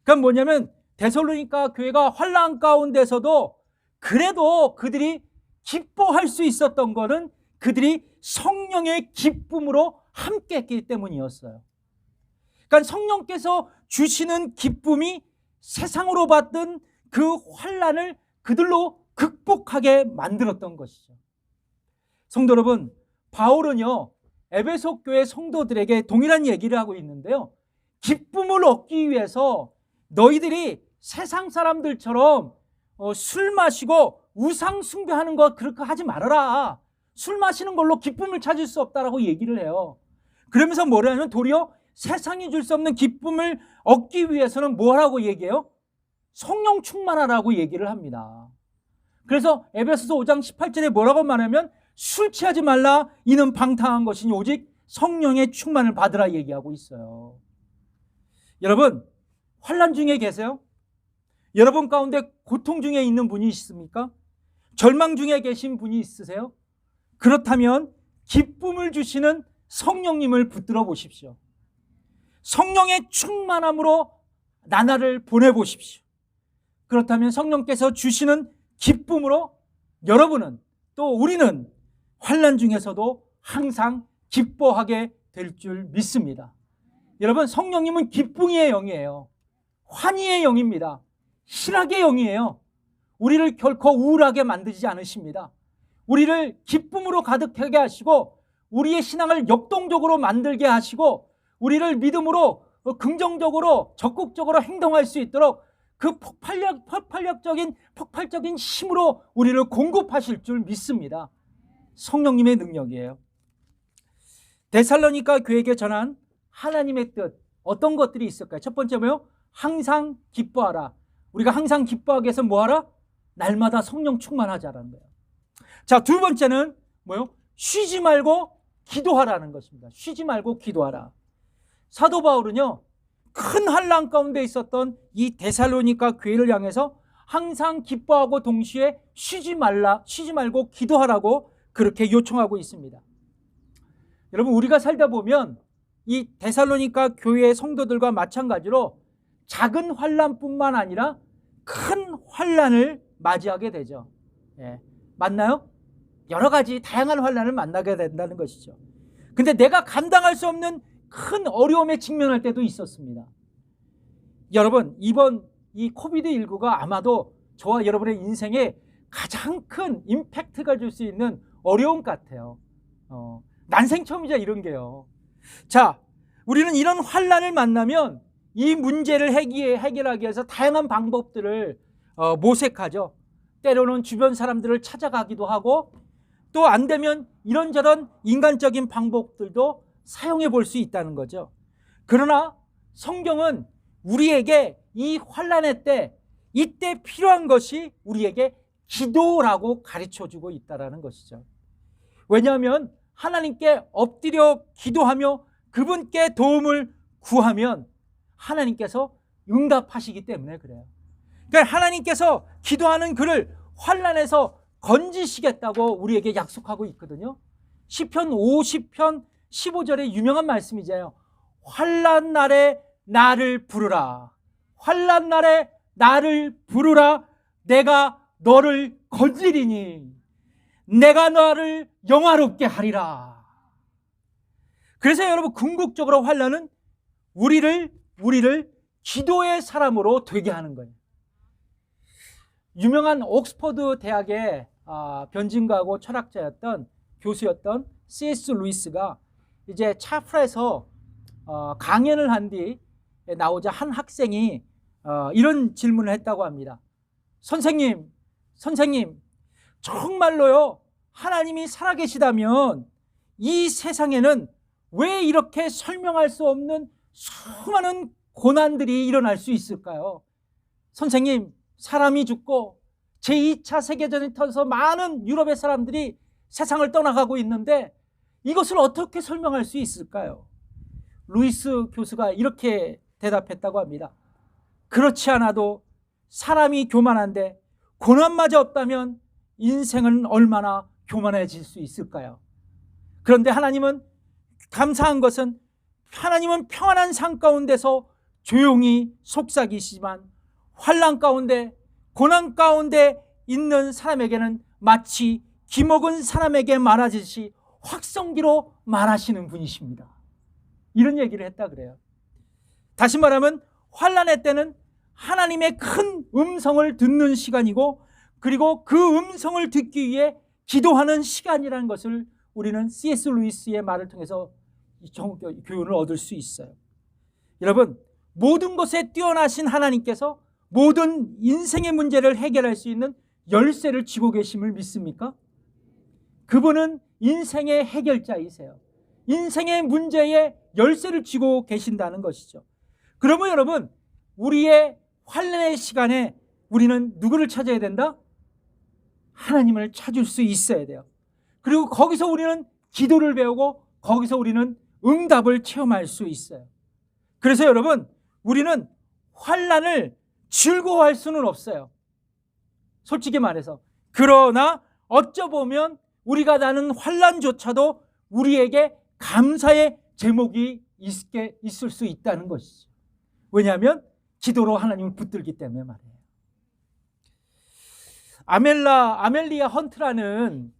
그러니까 뭐냐면 데살로니가 교회가 환난 가운데서도 그래도 그들이 기뻐할 수 있었던 것은 그들이 성령의 기쁨으로 함께 했기 때문이었어요. 그러니까 성령께서 주시는 기쁨이 세상으로 받던 그 환난을 그들로 극복하게 만들었던 것이죠. 성도 여러분, 바울은요 에베소 교회 성도들에게 동일한 얘기를 하고 있는데요, 기쁨을 얻기 위해서 너희들이 세상 사람들처럼 술 마시고 우상 숭배하는 것 그렇게 하지 말아라. 술 마시는 걸로 기쁨을 찾을 수 없다라고 얘기를 해요. 그러면서 뭐라냐면 도리어 세상이 줄 수 없는 기쁨을 얻기 위해서는 뭐라고 얘기해요? 성령 충만하라고 얘기를 합니다. 그래서 에베소서 5장 18절에 뭐라고 말하면 술 취하지 말라, 이는 방탕한 것이니 오직 성령의 충만을 받으라 얘기하고 있어요. 여러분, 환난 중에 계세요? 여러분 가운데 고통 중에 있는 분이 있습니까? 절망 중에 계신 분이 있으세요? 그렇다면 기쁨을 주시는 성령님을 붙들어 보십시오. 성령의 충만함으로 나날을 보내보십시오. 그렇다면 성령께서 주시는 기쁨으로 여러분은, 또 우리는 환난 중에서도 항상 기뻐하게 될 줄 믿습니다. 여러분, 성령님은 기쁨의 영이에요. 환희의 영입니다. 희락의 영이에요. 우리를 결코 우울하게 만들지 않으십니다. 우리를 기쁨으로 가득하게 하시고 우리의 신앙을 역동적으로 만들게 하시고 우리를 믿음으로 긍정적으로 적극적으로 행동할 수 있도록 그 폭발적인 힘으로 우리를 공급하실 줄 믿습니다. 성령님의 능력이에요. 데살로니가 교회에게 전한 하나님의 뜻, 어떤 것들이 있을까요? 첫 번째 뭐요? 항상 기뻐하라. 우리가 항상 기뻐하기 위해서 뭐하라? 날마다 성령 충만하자라는 거예요. 자, 두 번째는 뭐요? 쉬지 말고 기도하라는 것입니다. 쉬지 말고 기도하라. 사도 바울은요, 큰 환난 가운데 있었던 이 데살로니가 교회를 향해서 항상 기뻐하고 동시에 쉬지 말고 기도하라고 그렇게 요청하고 있습니다. 여러분, 우리가 살다 보면 이 데살로니가 교회의 성도들과 마찬가지로 작은 환난뿐만 아니라 큰 환난을 맞이하게 되죠. 예, 맞나요? 여러 가지 다양한 환난을 만나게 된다는 것이죠. 근데 내가 감당할 수 없는 큰 어려움에 직면할 때도 있었습니다. 여러분, 이번 이 코비드19가 아마도 저와 여러분의 인생에 가장 큰 임팩트가 줄 수 있는 어려움 같아요. 난생 처음이자 이런 게요. 자, 우리는 이런 환난을 만나면 이 문제를 해결하기 위해서 다양한 방법들을 모색하죠. 때로는 주변 사람들을 찾아가기도 하고, 또 안 되면 이런저런 인간적인 방법들도 사용해 볼 수 있다는 거죠. 그러나 성경은 우리에게 이 환난의 때, 이때 필요한 것이 우리에게 기도라고 가르쳐주고 있다는 것이죠. 왜냐하면 하나님께 엎드려 기도하며 그분께 도움을 구하면 하나님께서 응답하시기 때문에 그래요. 그러니까 하나님께서 기도하는 그를 환난에서 건지시겠다고 우리에게 약속하고 있거든요. 시편 50편 15절의 유명한 말씀이잖아요. 환난 날에 나를 부르라. 환난 날에 나를 부르라. 내가 너를 건지리니 내가 너를 영화롭게 하리라. 그래서 여러분, 궁극적으로 환난은 우리를 기도의 사람으로 되게 하는 거예요. 유명한 옥스퍼드 대학의 변증가고 철학자였던 교수였던 C.S. 루이스가 이제 차프에서 강연을 한 뒤 나오자 한 학생이 이런 질문을 했다고 합니다. 선생님, 정말로요, 하나님이 살아계시다면 이 세상에는 왜 이렇게 설명할 수 없는 수많은 고난들이 일어날 수 있을까요? 선생님, 사람이 죽고 제2차 세계전이 터져서 많은 유럽의 사람들이 세상을 떠나가고 있는데 이것을 어떻게 설명할 수 있을까요? 루이스 교수가 이렇게 대답했다고 합니다. 그렇지 않아도 사람이 교만한데 고난마저 없다면 인생은 얼마나 교만해질 수 있을까요? 그런데 하나님은, 감사한 것은 하나님은 평안한 삶 가운데서 조용히 속삭이시지만 환난 가운데, 고난 가운데 있는 사람에게는 마치 기먹은 사람에게 말하듯이 확성기로 말하시는 분이십니다. 이런 얘기를 했다 그래요. 다시 말하면 환난의 때는 하나님의 큰 음성을 듣는 시간이고, 그리고 그 음성을 듣기 위해 기도하는 시간이라는 것을 우리는 C.S. 루이스의 말을 통해서 교훈을 얻을 수 있어요. 여러분, 모든 것에 뛰어나신 하나님께서 모든 인생의 문제를 해결할 수 있는 열쇠를 쥐고 계심을 믿습니까? 그분은 인생의 해결자이세요. 인생의 문제에 열쇠를 쥐고 계신다는 것이죠. 그러면 여러분, 우리의 환난의 시간에 우리는 누구를 찾아야 된다? 하나님을 찾을 수 있어야 돼요. 그리고 거기서 우리는 기도를 배우고 거기서 우리는 응답을 체험할 수 있어요. 그래서 여러분, 우리는 환난을 즐거워할 수는 없어요. 솔직히 말해서. 그러나 어쩌보면 우리가 나는 환난조차도 우리에게 감사의 제목이 있을 수 있다는 것이죠. 왜냐하면 기도로 하나님을 붙들기 때문에 말이에요. 아멜리아 헌트라는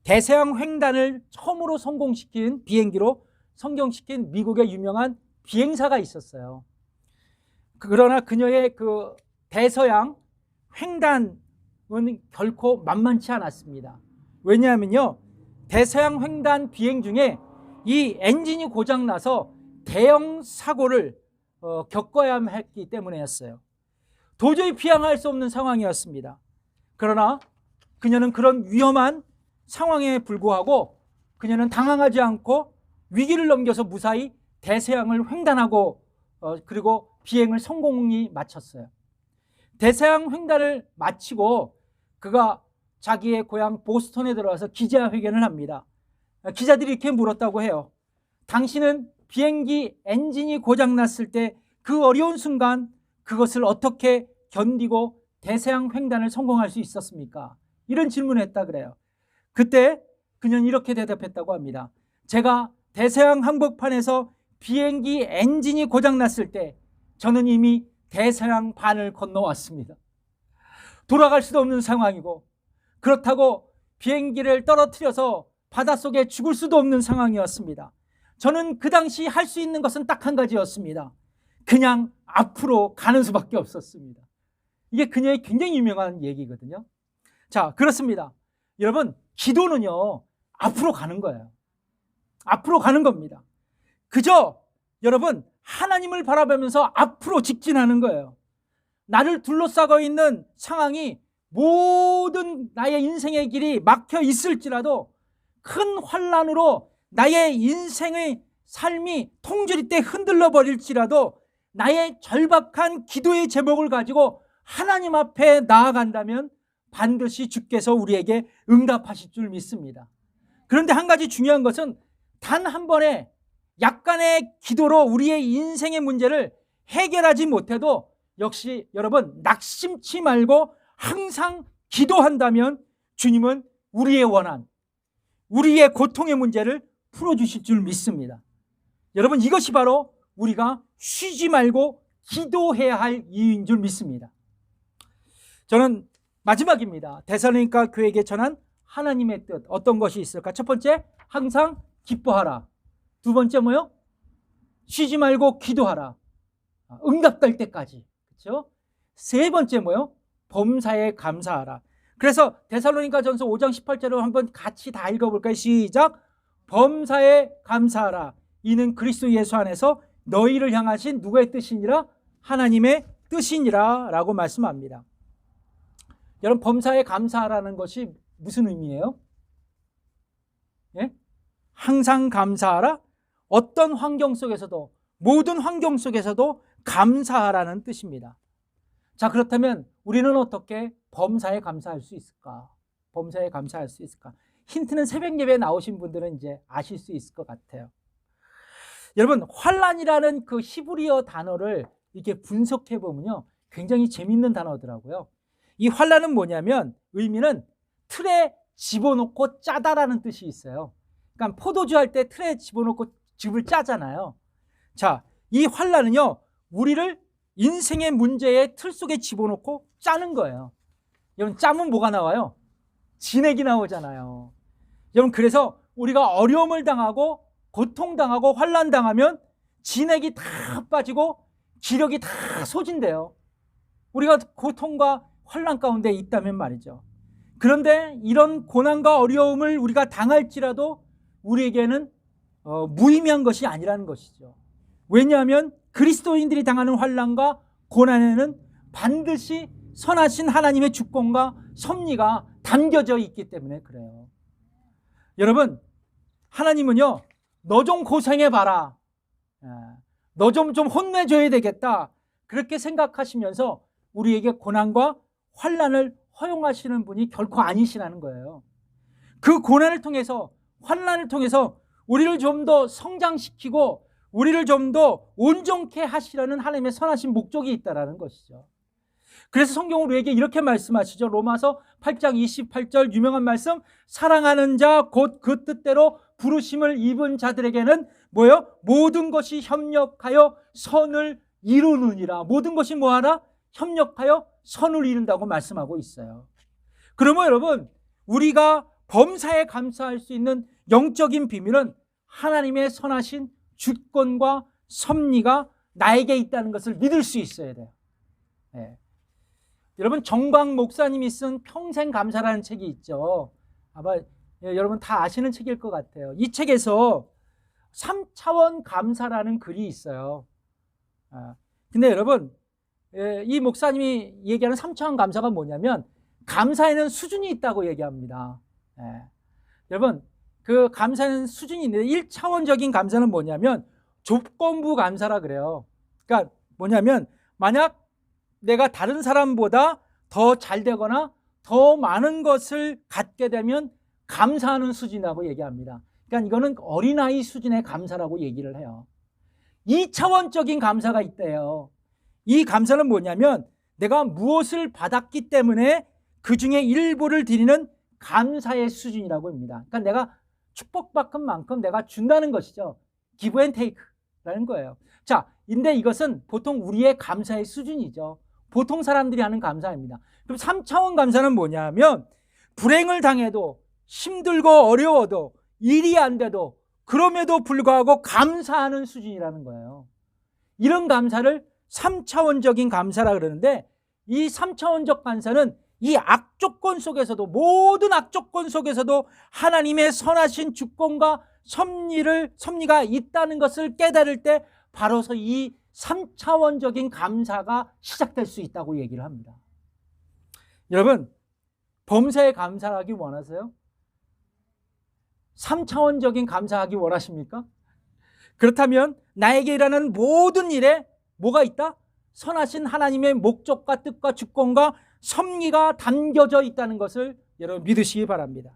대서양 횡단을 처음으로 성공시킨, 비행기로 성공시킨 미국의 유명한 비행사가 있었어요. 그러나 그녀의 그 대서양 횡단은 결코 만만치 않았습니다. 왜냐하면요, 대서양 횡단 비행 중에 이 엔진이 고장나서 대형 사고를 겪어야 했기 때문이었어요. 도저히 비양할 수 없는 상황이었습니다. 그러나 그녀는 그런 위험한 상황에 불구하고 그녀는 당황하지 않고 위기를 넘겨서 무사히 대서양을 횡단하고 그리고 비행을 성공히 마쳤어요. 대서양 횡단을 마치고 그가 자기의 고향 보스턴에 들어와서 기자회견을 합니다. 기자들이 이렇게 물었다고 해요. 당신은 비행기 엔진이 고장났을 때 그 어려운 순간 그것을 어떻게 견디고 대서양 횡단을 성공할 수 있었습니까? 이런 질문을 했다 그래요. 그때 그녀는 이렇게 대답했다고 합니다. 제가 대서양 한복판에서 비행기 엔진이 고장났을 때 저는 이미 대서양 반을 건너왔습니다. 돌아갈 수도 없는 상황이고, 그렇다고 비행기를 떨어뜨려서 바닷속에 죽을 수도 없는 상황이었습니다. 저는 그 당시 할 수 있는 것은 딱 한 가지였습니다. 그냥 앞으로 가는 수밖에 없었습니다. 이게 그녀의 굉장히 유명한 얘기거든요. 자, 그렇습니다. 여러분, 기도는요, 앞으로 가는 거예요. 앞으로 가는 겁니다. 그저 여러분, 하나님을 바라보면서 앞으로 직진하는 거예요. 나를 둘러싸고 있는 상황이 모든 나의 인생의 길이 막혀 있을지라도, 큰 환난으로 나의 인생의 삶이 통조리 때 흔들려 버릴지라도, 나의 절박한 기도의 제목을 가지고 하나님 앞에 나아간다면 반드시 주께서 우리에게 응답하실 줄 믿습니다. 그런데 한 가지 중요한 것은, 단 한 번의 약간의 기도로 우리의 인생의 문제를 해결하지 못해도 역시 여러분, 낙심치 말고 항상 기도한다면 주님은 우리의 원한, 우리의 고통의 문제를 풀어주실 줄 믿습니다. 여러분, 이것이 바로 우리가 쉬지 말고 기도해야 할 이유인 줄 믿습니다. 저는 마지막입니다. 데살로니가 교회에게 전한 하나님의 뜻, 어떤 것이 있을까? 첫 번째, 항상 기뻐하라. 두 번째 뭐요? 쉬지 말고 기도하라. 응답될 때까지. 그렇죠? 세 번째 뭐요? 범사에 감사하라. 그래서 데살로니가전서 5장 18절을 한번 같이 다 읽어볼까요? 시작. 범사에 감사하라. 이는 그리스도 예수 안에서 너희를 향하신 누구의 뜻이니라? 하나님의 뜻이니라 라고 말씀합니다. 여러분, 범사에 감사하라는 것이 무슨 의미예요? 예? 항상 감사하라. 어떤 환경 속에서도, 모든 환경 속에서도 감사하라는 뜻입니다. 자, 그렇다면 우리는 어떻게 범사에 감사할 수 있을까? 범사에 감사할 수 있을까? 힌트는 새벽 예배에 나오신 분들은 이제 아실 수 있을 것 같아요. 여러분, 환난이라는 그 히브리어 단어를 이렇게 분석해 보면요, 굉장히 재밌는 단어더라고요. 이 환난은 뭐냐면, 의미는 틀에 집어넣고 짜다라는 뜻이 있어요. 그러니까 포도주 할 때 틀에 집어넣고 즙을 짜잖아요. 자, 이 환난은요, 우리를 인생의 문제의 틀 속에 집어넣고 짜는 거예요. 여러분, 짜면 뭐가 나와요? 진액이 나오잖아요. 여러분, 그래서 우리가 어려움을 당하고 고통당하고 환난당하면 진액이 다 빠지고 기력이 다 소진돼요. 우리가 고통과 환난 가운데 있다면 말이죠. 그런데 이런 고난과 어려움을 우리가 당할지라도 우리에게는 무의미한 것이 아니라는 것이죠. 왜냐하면 그리스도인들이 당하는 환난과 고난에는 반드시 선하신 하나님의 주권과 섭리가 담겨져 있기 때문에 그래요. 여러분, 하나님은요, 너 좀 고생해봐라, 너 좀 혼내줘야 되겠다, 그렇게 생각하시면서 우리에게 고난과 환난을 허용하시는 분이 결코 아니시라는 거예요. 그 고난을 통해서, 환난을 통해서 우리를 좀 더 성장시키고 우리를 좀 더 온전케 하시려는 하나님의 선하신 목적이 있다는 것이죠. 그래서 성경은 우리에게 이렇게 말씀하시죠. 로마서 8장 28절 유명한 말씀, 사랑하는 자 곧 그 뜻대로 부르심을 입은 자들에게는 뭐요? 모든 것이 협력하여 선을 이루느니라. 모든 것이 뭐하라? 협력하여 선을 이룬다고 말씀하고 있어요. 그러면 여러분, 우리가 범사에 감사할 수 있는 영적인 비밀은 하나님의 선하신 주권과 섭리가 나에게 있다는 것을 믿을 수 있어야 돼요. 네. 여러분, 정광 목사님이 쓴 평생 감사라는 책이 있죠. 아마 여러분 다 아시는 책일 것 같아요. 이 책에서 3차원 감사라는 글이 있어요. 근데 여러분, 이 목사님이 얘기하는 3차원 감사가 뭐냐면, 감사에는 수준이 있다고 얘기합니다. 여러분, 그 감사는 수준이 있는데 1차원적인 감사는 뭐냐면 조건부 감사라 그래요. 그러니까 뭐냐면, 만약 내가 다른 사람보다 더 잘 되거나 더 많은 것을 갖게 되면 감사하는 수준이라고 얘기합니다. 그러니까 이거는 어린아이 수준의 감사라고 얘기를 해요. 2차원적인 감사가 있대요. 이 감사는 뭐냐면, 내가 무엇을 받았기 때문에 그 중에 일부를 드리는 감사의 수준이라고 합니다. 그러니까 내가 축복받은 만큼 내가 준다는 것이죠. give and take라는 거예요. 자, 인데 이것은 보통 우리의 감사의 수준이죠. 보통 사람들이 하는 감사입니다. 그럼 3차원 감사는 뭐냐면 불행을 당해도 힘들고 어려워도 일이 안 돼도 그럼에도 불구하고 감사하는 수준이라는 거예요. 이런 감사를 3차원적인 감사라 그러는데 이 3차원적 감사는 이 악조건 속에서도 모든 악조건 속에서도 하나님의 선하신 주권과 섭리가 있다는 것을 깨달을 때 바로서 이 3차원적인 감사가 시작될 수 있다고 얘기를 합니다. 여러분, 범사에 감사하기 원하세요? 3차원적인 감사하기 원하십니까? 그렇다면 나에게 일하는 모든 일에 뭐가 있다? 선하신 하나님의 목적과 뜻과 주권과 섭리가 담겨져 있다는 것을 여러분 믿으시기 바랍니다.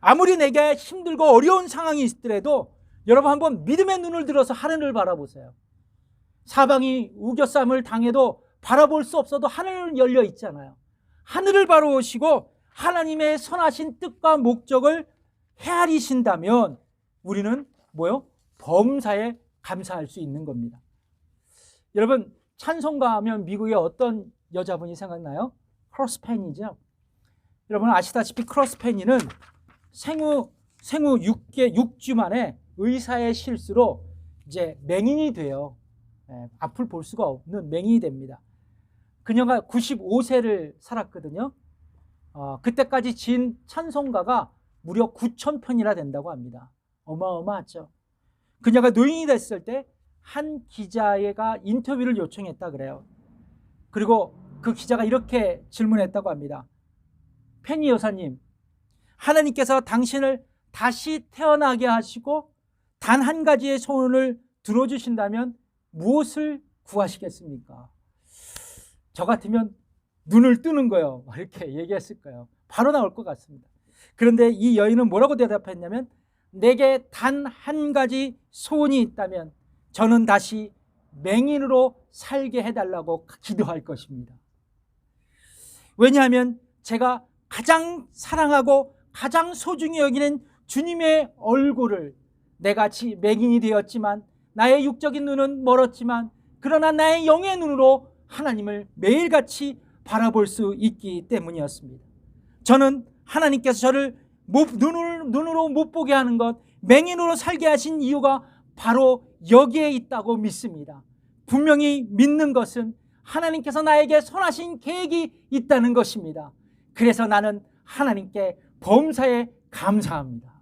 아무리 내게 힘들고 어려운 상황이 있더라도 여러분 한번 믿음의 눈을 들어서 하늘을 바라보세요. 사방이 우겨쌈을 당해도 바라볼 수 없어도 하늘은 열려 있잖아요. 하늘을 바라보시고 하나님의 선하신 뜻과 목적을 헤아리신다면 우리는 뭐요? 범사에 감사할 수 있는 겁니다. 여러분, 찬송가 하면 미국의 어떤 여자분이 생각나요? 크로스펜이죠. 여러분 아시다시피 크로스펜이는 생후 6주 만에 의사의 실수로 이제 맹인이 돼요. 앞을 볼 수가 없는 맹인이 됩니다. 그녀가 95세를 살았거든요. 그때까지 지은 찬송가가 무려 9,000편이나 된다고 합니다. 어마어마하죠. 그녀가 노인이 됐을 때 한 기자가 인터뷰를 요청했다 그래요. 그리고 그 기자가 이렇게 질문했다고 합니다. 페니 여사님, 하나님께서 당신을 다시 태어나게 하시고 단 한 가지의 소원을 들어주신다면 무엇을 구하시겠습니까? 저 같으면 눈을 뜨는 거예요. 이렇게 얘기했을 거예요. 바로 나올 것 같습니다. 그런데 이 여인은 뭐라고 대답했냐면 내게 단 한 가지 소원이 있다면 저는 다시 맹인으로 살게 해달라고 기도할 것입니다. 왜냐하면 제가 가장 사랑하고 가장 소중히 여기는 주님의 얼굴을 내가 맹인이 되었지만 나의 육적인 눈은 멀었지만 그러나 나의 영의 눈으로 하나님을 매일같이 바라볼 수 있기 때문이었습니다. 저는 하나님께서 저를 눈으로 못 보게 하는 것, 맹인으로 살게 하신 이유가 바로 여기에 있다고 믿습니다. 분명히 믿는 것은 하나님께서 나에게 선하신 계획이 있다는 것입니다. 그래서 나는 하나님께 범사에 감사합니다.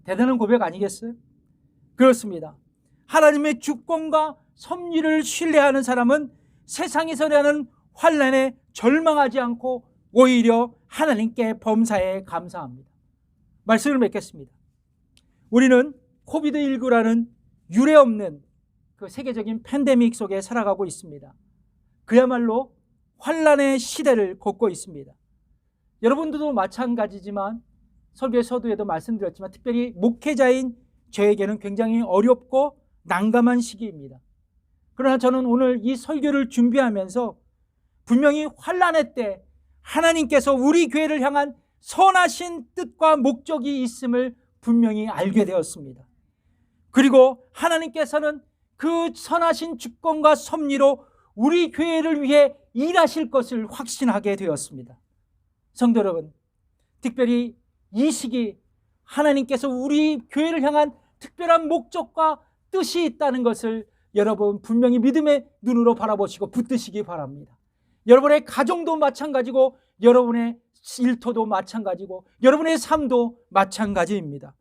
대단한 고백 아니겠어요? 그렇습니다. 하나님의 주권과 섭리를 신뢰하는 사람은 세상에서 나는 환난에 절망하지 않고 오히려 하나님께 범사에 감사합니다. 말씀을 맺겠습니다. 우리는 코비드19라는 유례없는 그 세계적인 팬데믹 속에 살아가고 있습니다. 그야말로 환난의 시대를 걷고 있습니다. 여러분들도 마찬가지지만 설교의 서두에도 말씀드렸지만 특별히 목회자인 저에게는 굉장히 어렵고 난감한 시기입니다. 그러나 저는 오늘 이 설교를 준비하면서 분명히 환난의 때 하나님께서 우리 교회를 향한 선하신 뜻과 목적이 있음을 분명히 알게 되었습니다. 그리고 하나님께서는 그 선하신 주권과 섭리로 우리 교회를 위해 일하실 것을 확신하게 되었습니다. 성도 여러분, 특별히 이 시기 하나님께서 우리 교회를 향한 특별한 목적과 뜻이 있다는 것을 여러분 분명히 믿음의 눈으로 바라보시고 붙드시기 바랍니다. 여러분의 가정도 마찬가지고 여러분의 일터도 마찬가지고 여러분의 삶도 마찬가지입니다.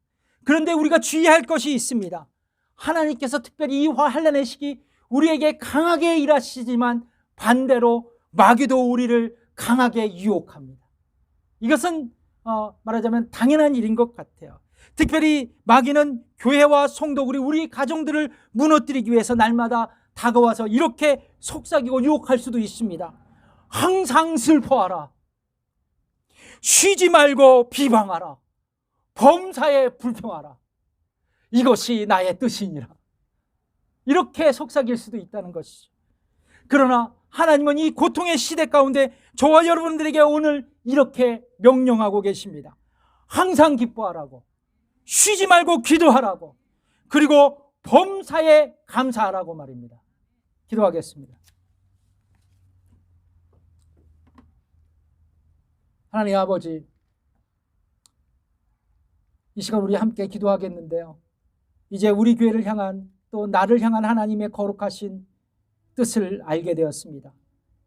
그런데 우리가 주의할 것이 있습니다. 하나님께서 특별히 이 환난의 시기 우리에게 강하게 일하시지만 반대로 마귀도 우리를 강하게 유혹합니다. 이것은 말하자면 당연한 일인 것 같아요. 특별히 마귀는 교회와 성도 우리 가정들을 무너뜨리기 위해서 날마다 다가와서 이렇게 속삭이고 유혹할 수도 있습니다. 항상 슬퍼하라. 쉬지 말고 비방하라. 범사에 불평하라. 이것이 나의 뜻이니라. 이렇게 속삭일 수도 있다는 것이죠. 그러나 하나님은 이 고통의 시대 가운데 저와 여러분들에게 오늘 이렇게 명령하고 계십니다. 항상 기뻐하라고, 쉬지 말고 기도하라고, 그리고 범사에 감사하라고 말입니다. 기도하겠습니다. 하나님 아버지, 이 시간 우리 함께 기도하겠는데요. 이제 우리 교회를 향한, 또 나를 향한 하나님의 거룩하신 뜻을 알게 되었습니다.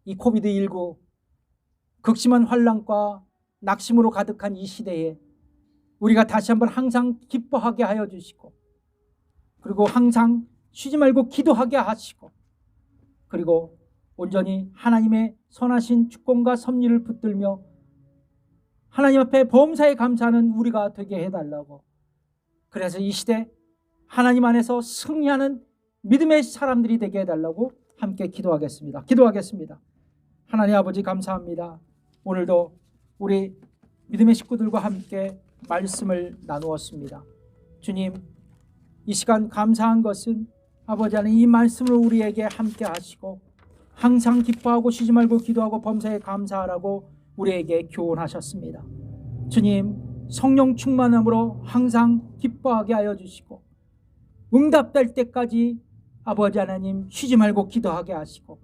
이 코비드19 극심한 환난과 낙심으로 가득한 이 시대에 우리가 다시 한번 항상 기뻐하게 하여 주시고, 그리고 항상 쉬지 말고 기도하게 하시고, 그리고 온전히 하나님의 선하신 주권과 섭리를 붙들며 하나님 앞에 범사에 감사하는 우리가 되게 해달라고, 그래서 이 시대 하나님 안에서 승리하는 믿음의 사람들이 되게 해달라고 함께 기도하겠습니다. 기도하겠습니다. 하나님 아버지, 감사합니다. 오늘도 우리 믿음의 식구들과 함께 말씀을 나누었습니다. 주님, 이 시간 감사한 것은 아버지 하나님, 이 말씀을 우리에게 함께 하시고 항상 기뻐하고 쉬지 말고 기도하고 범사에 감사하라고 우리에게 교훈하셨습니다. 주님, 성령 충만함으로 항상 기뻐하게 하여 주시고 응답될 때까지 아버지 하나님 쉬지 말고 기도하게 하시고,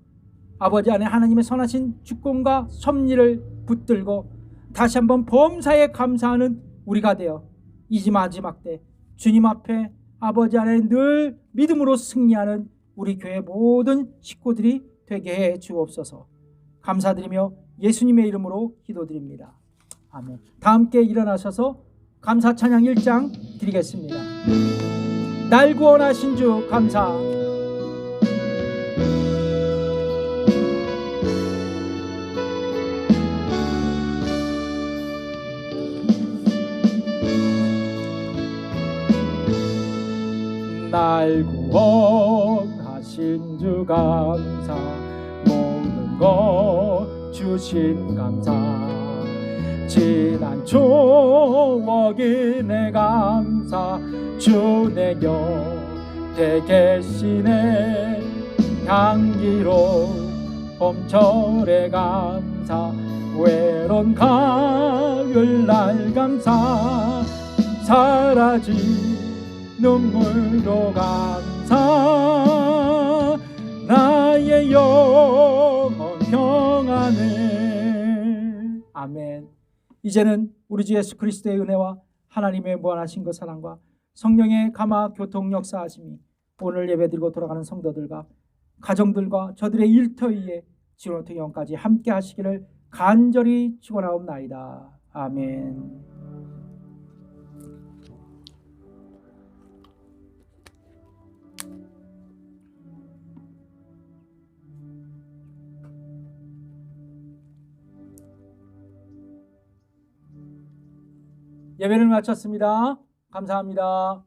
아버지 안에 하나님의 선하신 주권과 섭리를 붙들고 다시 한번 범사에 감사하는 우리가 되어 이 마지막 때 주님 앞에 아버지 안에 늘 믿음으로 승리하는 우리 교회 모든 식구들이 되게 해 주옵소서. 감사드리며 예수님의 이름으로 기도드립니다. 아멘. 다 함께 일어나셔서 감사 찬양 1장 드리겠습니다. 날 구원하신 주 감사. 날 구원하신 주 감사. 모든 것 주신 감사. 지난 추억이 내 감사. 주 내 곁에 계시네. 향기로운 봄철의 감사. 외로운 가을 날 감사. 사라진 눈물도 감사. 나의 영혼 평안해. 아멘. 이제는 우리 주 예수 그리스도의 은혜와 하나님의 무한하신 그 사랑과 성령의 감화 교통 역사하심이 오늘 예배드리고 돌아가는 성도들과 가정들과 저들의 일터위에 지금부터 영까지 함께 하시기를 간절히 축원하옵나이다. 아멘. 예배를 마쳤습니다. 감사합니다.